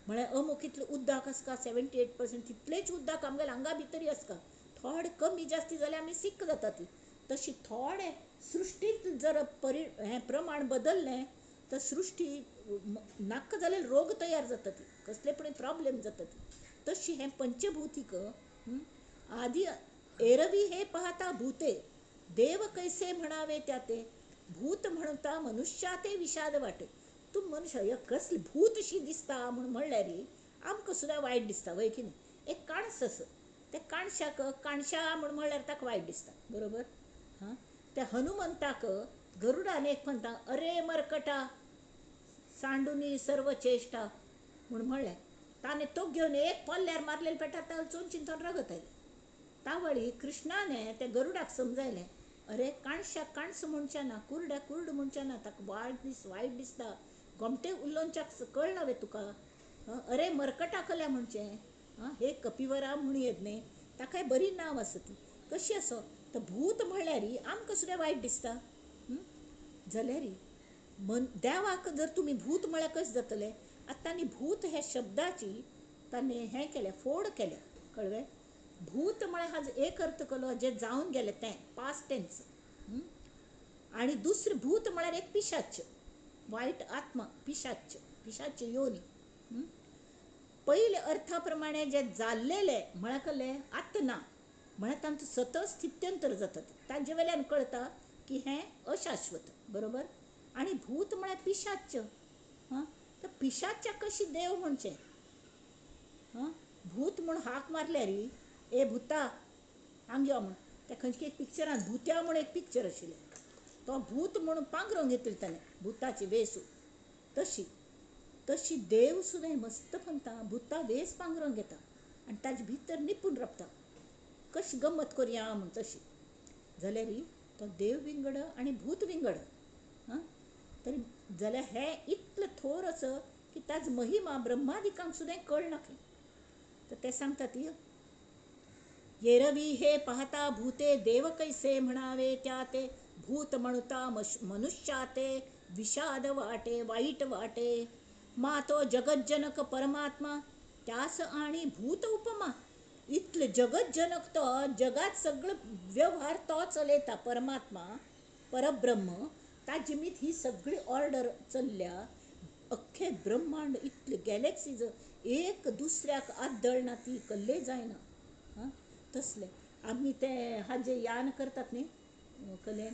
म्हळ्यार अमुक इतलें उदक आसता 78% तितलेच उदक आमगेल्या आंगा भितरी आसता. थोडे कमी जास्ती जाल्यार आमी सिक्क जाता ती. तशी थोडे सृश्टींत जर हें प्रमाण बदललें तर सृश्टी नाका जाल्यार रोग तयार जाता ती, कसले पण प्रॉब्लेम जाता ती. तशी हें पंचभौतिक आदी एरवी हे पाहता भूते, देव कैसे म्हणावे त्या ते, भूत म्हणता मनुष्या ते विषाद वाटे. तूं मनुष्य कसली भूत शी दिसता म्हणून म्हणल्यार आमकां सुद्दां वायट दिसता वय की न्ही. एक काणस आसा, त्या काणशाक काणशा म्हणून म्हणल्यार ताका वायट दिसता बरोबर. हां, त्या हनुमंताक गरुडान एक म्हणटा अरे मरकटा सांडुनी सर्व चेष्टा म्हणून म्हणलें. ताणें तो घेवन एक पोल्ल्यार मारलेले पेटा चोन चिंतन रगत आयली. तावळी कृष्णाने त्या गरुडाक समजायलें, अरे काणशाक काणस म्हणचे ना, कुरड्याक कुरड म्हणचे ना, ताका वायट दिसता. गोमटे उलोवच्याक कळना वे तुका. अरे मरकटा कल्या म्हणचे. हे कपिवरा म्हणून येत न्ही, ताकाय बरी नांव आसा ती. कशी आसो तर भूत म्हणल्यार आमकां सुद्दां वायट दिसता. जाल्यार देवाक जर तुमी भूत म्हळ्यार कशें जातलें. आतां तांणी भूत ह्या शब्दाची ताणें हें केलें, फोड केलें कळ्ळें. भूत म्हळ्यार हाजो एक अर्थ केलो जे जावन गेलें तें पास्ट टेन्स. आनी दुसरें भूत म्हळ्यार एक पिशाच, वायट आत्मा, पिशाच योनी. पयले अर्था प्रमाणे जे जाल्लेले म्हळ्यार कळ्ळें आत्मा म्हळ्यार तांचो सतत स्थित्यंतर जाता. तांचे वेल्यान कळटा की हें अशाश्वत बरोबर. आनी भूत म्हळ्यार पिशाच. तर पिशाच्याक कशी देव म्हणचे. भूत म्हूण हाक मारल्यार ए भुता हांग यो म्हण. त्या खंयच्या एक पिक्चरान भुत्या म्हूण एक पिक्चर आशिल्लें, तो भूत म्हणून पांघरूंक घेतली ताणें भुताची वेस. तशी देव सुद्दां मस्त म्हणटा भुता वेस पांघरूंक घेता आनी ताजे भितर निपून रपता. कशी गंमत करया म्हूण तशी. जाल्यार तो देव विंगड आनी भूत विंगड. तरी जाल्यार हें इतलें थोर आसा की ताजो महिमा ब्रह्मादिकांक सुद्दां कळना खंय. तर ते सांगता ती येरवी हे पाहता भूते, देव कैसे म्हणावे त्या ते, भूत म्हणता मनुष्या ते विषाद वाटे वाईट वाटे. मा तो जगज्जनक परमात्मा त्यास आणि भूत उपमा. इतले जगज्जनक तो जगात सगळं व्यवहार तो चलयता परमात्मा परब्रह्म. ताजे मीत ही सगळी ऑर्डर चल्ल्या. अख्खे ब्रह्मांड इतले गॅलेक्सीज एक दुसऱ्याक आदळना ती कल्ले जायना. तसले आमी ते हाजे यान करतात न्ही कले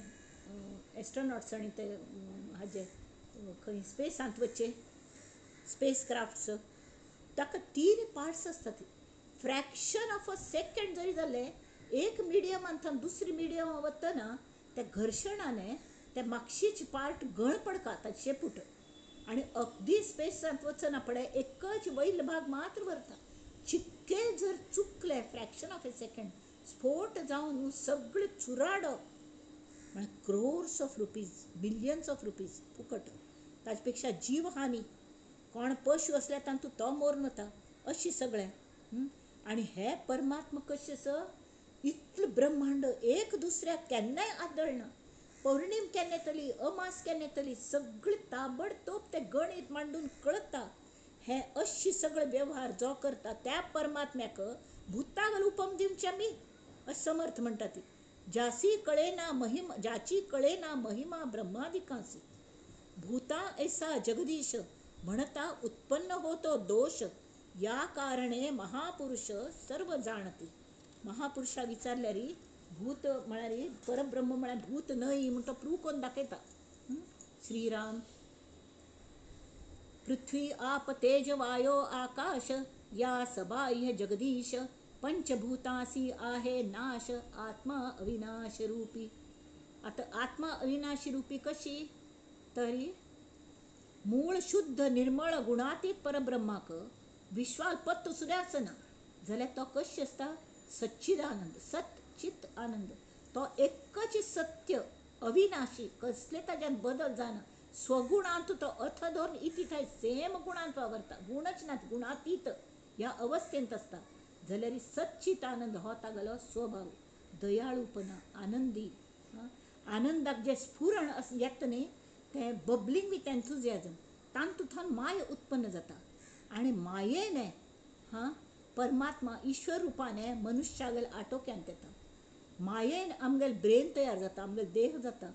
एस्ट्रोनॉट्स आनी ते हाजे खंय स्पेसांत वच्चे स्पेस क्राफ्ट्स. ताका 3 पार्ट्स आसता. ती फ्रॅक्शन ऑफ अ सेकंड जरी जालें एक मिडियमांतल्यान दुसरी मिडियमा वतना त्या घर्शणाने त्या मागशीच पार्ट गळ पडका ताचे शेपूट आनी अगदी स्पेसांत वचना पडे एकच वयल भाग मात्र व्हरता. चिक्के जर चुकले फ्रॅक्शन ऑफ ए सेकंड स्फोट जावन सगळे चुराडप म्हळ्यार crores of rupees, billions of rupees फुकट. ताजे पेक्षा जीवहानी कोण पशु असल्या तातूंत तो मोरून वता अशी सगळें. आनी हे परमात्मा कशें आसा इतलें ब्रह्मांड एक दुसऱ्याक केन्नाय आदळना. पौर्णिम केन्ना येतली अमास केन्ना येतली सगळी ताबडतोब ते गणित मांडून कळता. हे अशी सगळे व्यवहार जो करता त्या परमात्म्याक भुताक उपम दिवचे आमी अशें समर्थ म्हणटा ती. ज्याची कळेना महिमा ब्रह्मादिकांसी, भूता ऐसा जगदीश म्हणता उत्पन्न होतो दोष. या कारणे महापुरुष सर्व जाणती. महापुरुषा विचारल्यार भूत म्हळ्यार परब्रह्म म्हळ्यार भूत न्हय म्हणून तो प्रूव करून दाखयता. श्रीराम पृथ्वी आप तेज वायो आकाश या सबाह्य जगदीश पंचभूतासी आहे नाश आत्मा अविनाश रूपी. आता आत्मा अविनाशी रूपी कशी? तरी मूळ शुद्ध निर्मळ गुणातीत परब्रह्माक विश्वाल्पत सुद्यासना जाल्यार तो कशी असता? सच्चिदानंद, सच्चित आनंद. तो एकच सत्य अविनाशी, कसले ताज्यात बदल जाना. स्वगुणांत तो अथधोन इति थंय सेम गुणांत वावरता, गुणच नात, गुणातीत ह्या अवस्थेंत असता. जाल्यार सच्चित आनंद हो तागेलो स्वभाव. दयाळूपणा, आनंदी, आनंदाक जे स्फुरण येता न्ही तें बबलिंग विथ एन्थुजियाजम, तातूंतल्यान माय उत्पन्न जाता. आनी मायेन परमात्मा ईश्वर रुपाने मनुष्यागेल आटोक्यांत येता. मायेन आमगेल ब्रेन तयार जाता, आमगेल देह जाता.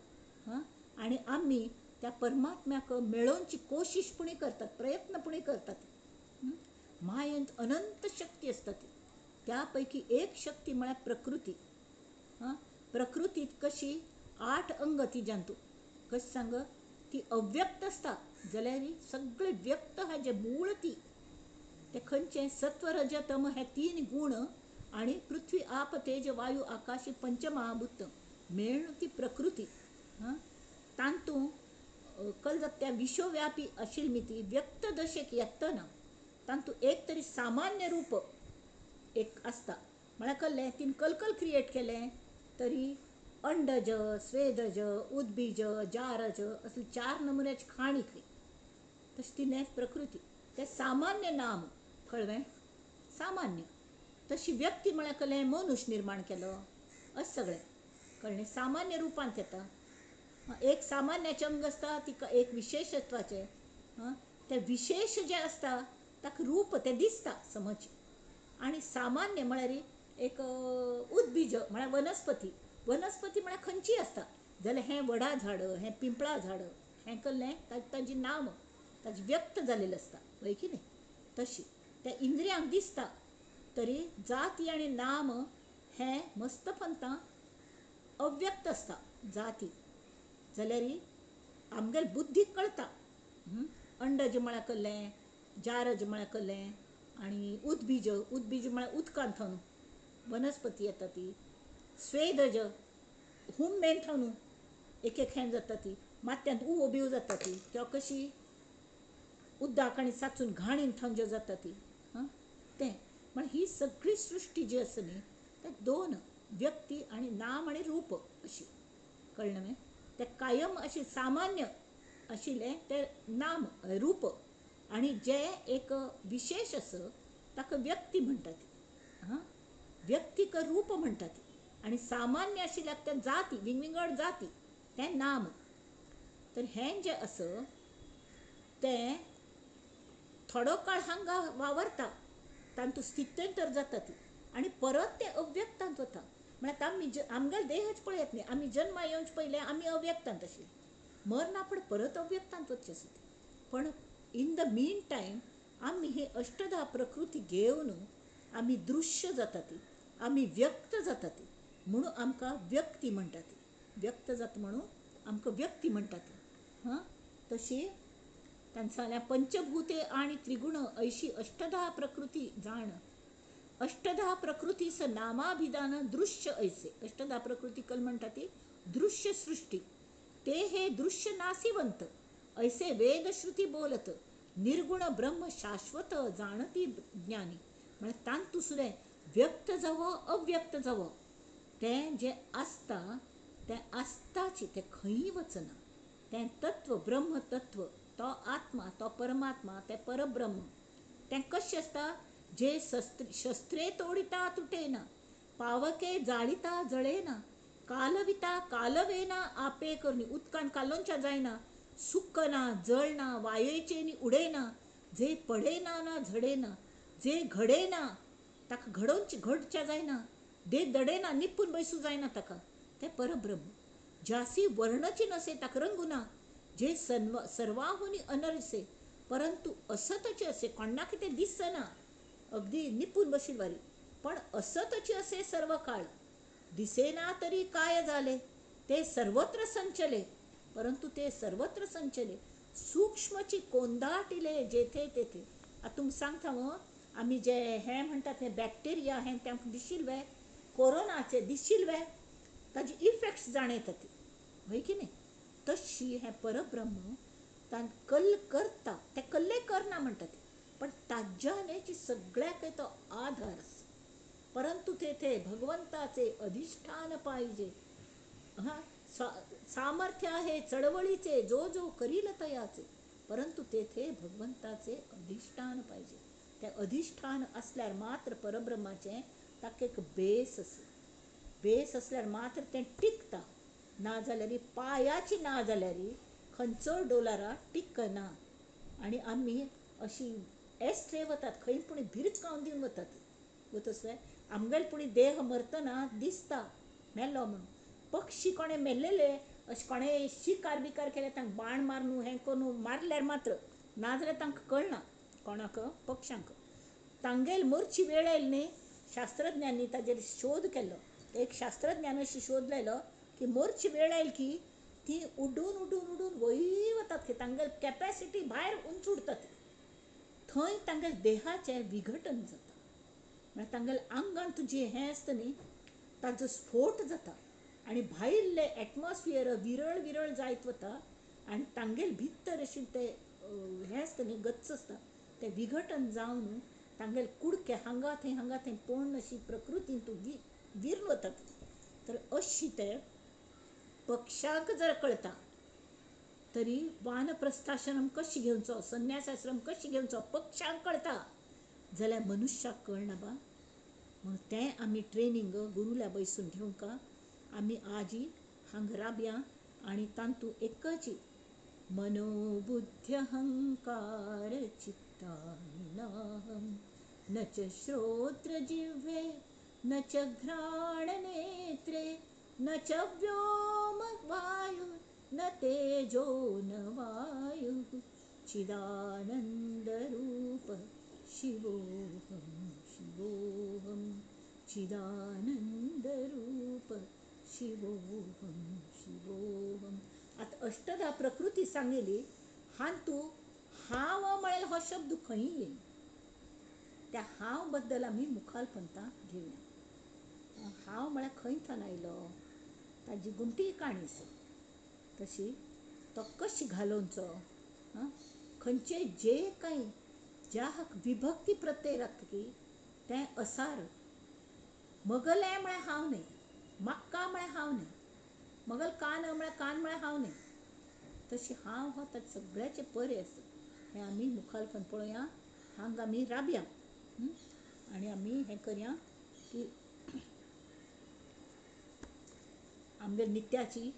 आनी आमी त्या परमात्म्याक मेळोवची कोशिशपुणी करतात, प्रयत्नपुणी करतात. मायेंत अनंत शक्ती असतात. त्यापैकी एक शक्ती म्हळ्यार प्रकृती. प्रकृतीत कशी 8 अंग ती जंतू कशी सांग, ती अव्यक्त असता. जाल्यार सगळे व्यक्त हा जे मूळ ती ते खंयचे? सत्व रज तम हे 3 गुण आणि पृथ्वी आप तेज वायू आकाश पंचमहाभूत मेळून ती प्रकृती. तांतू कल त्या विश्वव्यापी आशिल्ली ती व्यक्त दशेक येतना तांतू एक तरी सामान्य रूप एक असता. म्हळ्यार कल्लें तीन कलकल क्रिएट केलें तरी अंडज, स्वेदज, उद्बीज, जारज असली 4 नमुन्याची खाणी खंय. तशी ती नेट प्रकृती. ते सामान्य नाम कळ्ळें, सामान्य. तशी व्यक्ती म्हळ्यार कल्लें मनुष्य निर्माण केलो अशें सगळें कळ्ळें. सामान्य रूपांत येता. एक सामान्याचे अंग असता, तिका एक विशेषत्वाचे. ते विशेष जे असता ताका रूप ते दिसता समज. आणि सामान्य म्हळ्यार एक उद्बीज म्हळ्यार वनस्पती. वनस्पती म्हळ्यार खंयची असता जाल्यार हें वडा झाड, हें पिंपळा झाड, हें कल्लें ताजी नाम ताजी व्यक्त जालेलें असता वय की न्ही. तशी त्या इंद्रियांक दिसता तरी जाती आनी नाम हें मस्तपंतां अव्यक्त असता. जाती जाल्यार आमगेल बुद्धीक कळटा. अंडज म्हळ्यार कल्लें, जारज म्हळ्यार कल्लें, आनी उद्बीज, उद्बीज म्हळ्यार उदकांत वनस्पती येता ती. स्वेदज हुम्मेन थावन एक हें जाता ती, मात्यांत उबो बिव जाता ती, किंवा कशी उदक आनी साचून घाणीन थावन ज्यो जाता ती. तें म्हण ही सगळी सृश्टी जी आसा न्ही ते 2 व्यक्ती आनी नाम आनी रूप अशी कळ्ळें न्ही. ते कायम अशी सामान्य आशिल्लें ते नाम रूप आनी जे एक विशेष आसा ताका व्यक्ती म्हणटात. व्यक्तीक रूप म्हणटात. आनी सामान्य आशिल्ल्याक ते जाती, विंगड जाती ते नाम. तर हें जें आसा तें थोडो काळ हांगा वावरता, तांतू स्थित्यंतर जाता ती आनी परत ते अव्यक्तांत वता. म्हळ्यार आमी आमगेलो देहच पळयात न्ही, आमी जल्मा येवचे पयलें आमी अव्यक्तांत आशिल्लीं. मरना फुडें परत अव्यक्तांत वचचें आसा तें. पण इन द मीन टायम आमी ही अष्टधा प्रकृती घेवन आमी दृश्य जाता ती, आमी व्यक्त जाता ती, म्हणून आमकां व्यक्ती म्हणटा ती. व्यक्त जाता म्हणून आमकां व्यक्ती म्हणटा ती. तशी तांच्या पंचभूते आणि त्रिगुण ऐशी अष्टधा प्रकृती जाण. अष्टधा प्रकृतीस नामाभिधान दृश्य ऐसे. अष्टधा प्रकृती कल म्हणटा ती दृश्य सृष्टी. ते हे दृश्य नासिवंत ऐसे वेद श्रुती बोलत. निर्गुण ब्रह्म शाश्वत जाणती ज्ञानी. म्हणजे तांतू सुद्धा व्यक्त जावं अव्यक्त जावं तें जें आसता तें आसताची, तें खंयी वचना. तें तत्व ब्रह्म तत्व, तो आत्मा, तो परमात्मा, तें परब्रह्म तें कशें आसता? जे शस्त्रे तोडिता तुटेना, पावके जाळिता जळेना, कालविता कालवेना आपे करणी. उदकान कालोवच्या जायना, सुकना, जळना, वायेचेनी उडेना, जे पडेना ना झडेना, जे घडेना ताका घडच्या जायना, दे दडेना निपून बैसू जायना ताका. तें परब्रह्म. ज्यासी वर्णची नसे ताका रंगुना, जे सर्वाहुनी अनरसे परंतु असतचे असे. कोणा कितें दिसना, अगदी निपून बशील वारी, पण असतचे असे सर्व काळ. दिसेना तरी काय झाले, ते सर्वत्र संचले, परंतु ते सर्वत्र संचले. सूक्ष्मची कोंदाट इले जेथे तेथे. आता तुमकां सांगता आमी जे हे म्हणटात ते बॅक्टेरिया हे तांकां दिशिल्ले वे कोरोनाचे दिशिल्ले वे ताजे इफेक्ट्स जाणयता ती होय की न्ही. तशी हे परब्रह्म तान कल्ल करता ते कल्ले करना म्हणटा ती पण ताज्यानेची सगळ्याक तो आधार आसा. परंतु तेथे भगवंताचे अधिष्ठान पाहिजे. हां, सामर्थ्य आहे चळवळीचे जो जो करील तयाचे, परंतु तेथे भगवंताचे अधिष्ठान पाहिजे. ते अधिष्ठान असल्यार मात्र परब्रह्माचे ताका एक बेस आसा. बेस असल्यार मात्र तें टिकता. ना जाल्यार पायाची ना जाल्यार खंयचो डोलारा टिकना. आनी आमी अशी एस्ट्रे वतात खंय पूण भिरकावन दिवन वतात आमगेले पुणी देह मरतना दिसता मेल्लो म्हणून. पक्षी कोणे मेल्लेले अशें कोणें शिकार बिकार केले तांकां बाण मारून हें करून मारल्यार मात्र नाजाल्यार तांकां कळना कोणाक पक्ष्यांक. तांगेल मरची वेळ येयली न्ही शास्त्रज्ञांनी ताजेर शोध केल्लो. एक शास्त्रज्ञान अशी शोध लायलो की मरची वेळ येयली की ती उडून उडून उडून वयर वतात की तांगेल कॅपॅसिटी भायर उंच उडतात. थंय तांगेल देहाचें विघटन जाता. म्हळ्यार तांगेल आंगान तुजी हें आसता न्ही ताजो स्फोट जाता आनी भायल्ले एटमॉस्फियर विरळ विरळ जायत वता आनी तांगेल भितर अशें तें हें आसता न्ही गच्च आसता तें विघटन जावन तांगेल कुडके हांगा थंय पोवन अशी प्रकृतीन तूं विरून वतात. तर अशी ते पक्षांक जर कळटा तरी वानप्रस्थाश्रम कशी घेवचो संन्यासाश्रम कशी घेवचो पक्षांक कळटा जाल्यार मनुश्याक कळना बा. म्हणून तें आमी ट्रेनींग गुरुल्या बैसून घेवंका आमी आजी हांगा राबया आनी तांतू एकच मनोबुद्ध्यहंकार चित्तानिनाहम न च श्रोत्र जिह्वे न च घ्राण नेत्रे न च व्योम वायु न तेजो न वायु चिदानंद रूप शिवोहम शिवोहम चिदानंद रूप शिवोहम शिवोहम. आता अष्टधा प्रकृती सांगेली हांतू हांव म्हळ्यार हो शब्द खंय येईल त्या हांव बद्दल आमी मुखालपंता घेवया. हांव म्हळ्यार खंय थान आयलो ताजी गुमटी काणी आसा. तशी तो कशी घालोवचो खंयचे जे कांय ज्या विभक्ती प्रत्यय लागता तें असार. मगले म्हळ्यार हांव न्ही म्हाका म्हळ्यार हांव न्ही मगल कान म्हळ्यार कान म्हळ्यार हांव न्ही. तशी हांव हो ताचे सगळ्याचे परे आसा. हें आमी मुखालपण पळोवया हांगा आमी राबया आनी आमी हें करया की आमगे नित्याची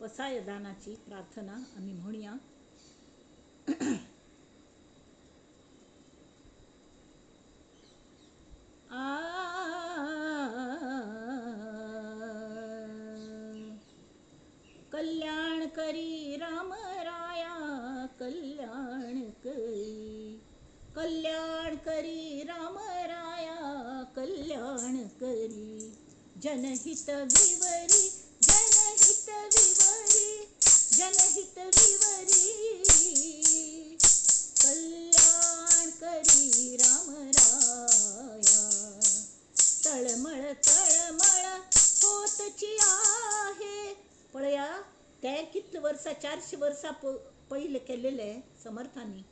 पसायदानाची प्रार्थना आमी म्हणया. कल्याण करी राम राया कल्याण करी कल्याण करी राम राया कल्याण करी जनहित विवरी जनहित विवरी जनहित विवरी कल्याण करी राम राया. तळमळ तळमळ होतची आहे. पळया ते कितले वर्सां 400 वर्सां पयले केलेले समर्थांनी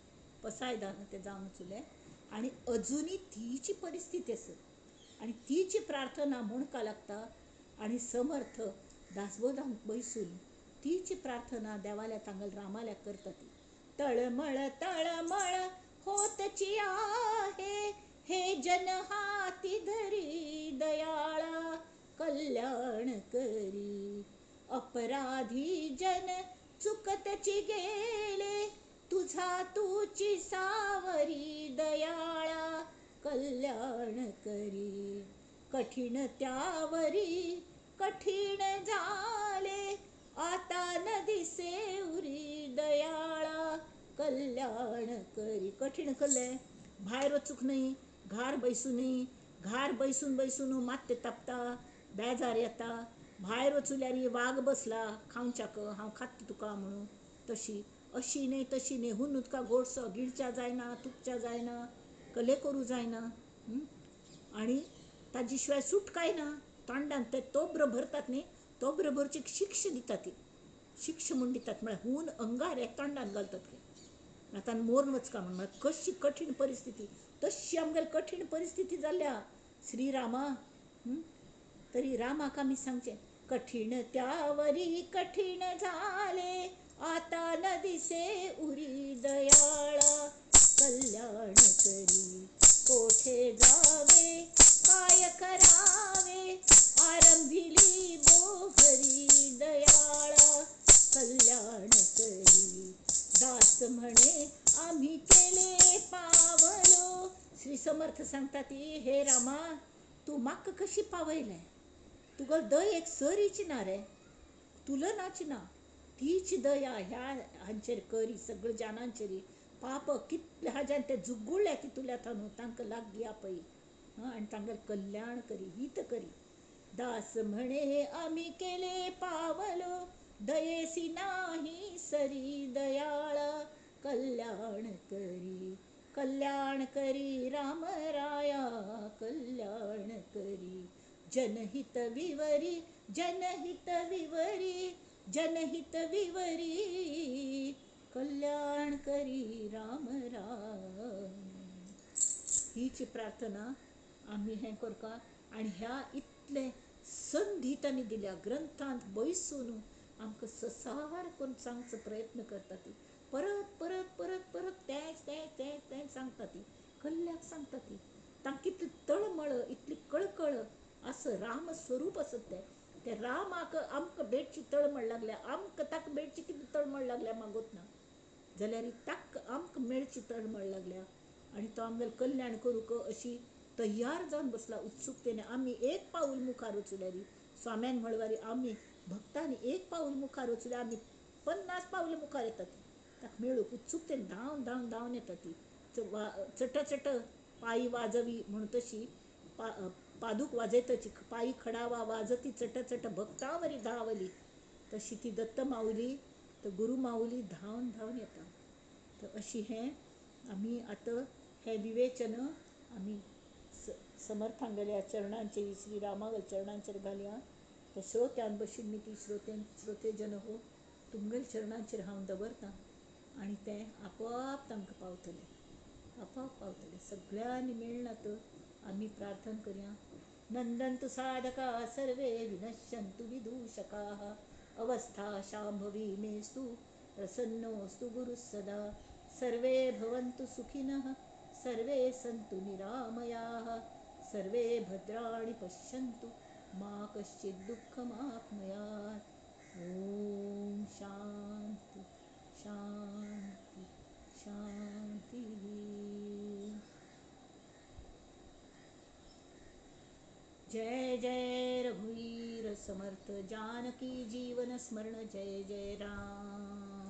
पसायदान ते जावन चुले आनी अजुनी तीची परिस्थिती आसा आनी तीची प्रार्थना म्हणका लागता आनी समर्थ दासबोधांक बैसून तीची प्रार्थना देवाल्या तांगल रामाल्या करता ती. तळमळ तळमळ होतची आहे हे जन हाती धरी दयाळा कल्याण करी. अपराधी जन चुकतची गेले तुझा तूची सावरी दयाळा कल्याण करी. कठीण त्यावरी कठीण झाले आता न दिसे उरी दयाळा कल्याण करी. कठीण कले भायर वचूंक न्ही घार बैसूं न्ही घार बैसून बैसून मात्ते तापता बेजार येता भायर वचुल्यार वाग बसला खावच्याक हांव खात तुका म्हणून. तशी अशी नाही तशी नाही हुन उदका गोडसो गिडच्या जायना तुपच्या जायना कले करू जायना. आणि ताजी शिवाय सुटकाय ना. तांडान ते तोब्र भरतात न्ही, तोब्र भरची शिक्ष दितात ती. शिक्ष म्हूण दितात म्हळ्यार हून अंगार हे तोंडान घालतात की आतां मोरून वचका म्हण. कशी कठीण परिस्थिती, तशी आमगेली कठीण परिस्थिती जाल्ल्या श्रीरामा. तरी रामाक आमी सांगचें, कठीण त्यावरी कठीण झाले, आता न दिसे उरी दयाळा. कल्याण करी कोठे जावे, काय करावे, आरंभिली बोहरी दयाळा. कल्याण करी दास म्हणे आम्ही केले पावलो. श्री समर्थ सांगतात, हे रामा तू म्हाका कशी पावयलें. तुका दय एक सरीची ना रे, तुलनाची ना. तीच दया ह्या हांचेर करी, सगळ्या जानांचेर. पाप कितले हाज्यान ते जुगुळ्ळे ती तुल्या थानू तांकां लागी आपय आनी तांगें कल्याण करी, हित करी. दास म्हणे आम्ही केले पावलो, दयेसी नाही सरी दयाळा. कल्याण करी, कल्याण करी राम राया. कल्याण करी जनहित विवरी, जनहित विवरी, जनहित विवरी. कल्याण करी राम राम. हीच प्रार्थना आम्ही हें करता. आनी ह्या इतले संधी तांणी दिल्या ग्रंथांत बसून आमकां ससार करून सांगचो प्रयत्न करता ती. परत परत परत परत तेंच तेंच तेंच तेंच सांगता ती. कल्ल्याक सांगता ती. तांकां कितली तळमळ, इतली कळकळ असं रामस्वरूप असत ते रामाक आमकां भेटची तळमळ लागल्या. आमकां ताका भेटची कितली तळमळ लागल्या मागोत ना जाल्यार ताका आमकां मेळची तळमळ लागल्या. आनी तो आमगेलें कल्याण करूंक अशी तयार जावन बसला उत्सुकतेने. आमी एक पाऊल मुखार वचुल्यार स्वाम्यान म्हणवारी आमी भक्तांनी एक पाऊल मुखार वचुल्यार आमी 50 पावलं मुखार येतात ताका मेळूंक. उत्सुकतेन धांवन धांवन धांवन येता ती. चट चट पायी वाजवी म्हणून तशी पादूक वाजयतची पायी खडावा वाजती चट चट भक्तावरी धावली, तशी ती दत्त माऊली तर गुरु माऊली धांवन धांवन येता. तर अशी हें आमी आतां हें विवेचन आमी समर्थांगेल्या चरणांचेर, श्रीरामागेल्या चरणांचेर घालया. त्या श्रोत्यान बशिल्लीं ती श्रोते जन हो तुमगेल्या चरणांचेर हांव दवरतां आनी तें आपोआप तांकां पावतलें, आपोआप पावतलें. सगळ्यांनी मेळनात आमी प्रार्थना करया. नंदन्तु साधका सर्वे विनश्यन्तु विदूषकाः, अवस्था शाम्भवी मेस्तु प्रसन्नोऽस्तु गुरुः सदा. सर्वे भवन्तु सुखिनः, सर्वे सन्तु निरामयाः, सर्वे भद्राणि पश्यन्तु मा कश्चित् दुःखमाप्नुयात्. ॐ शान्ति शान्ति शान्तिः. जय जय रघुवीर समर्थ जानकी जीवन स्मरण. जय जय राम.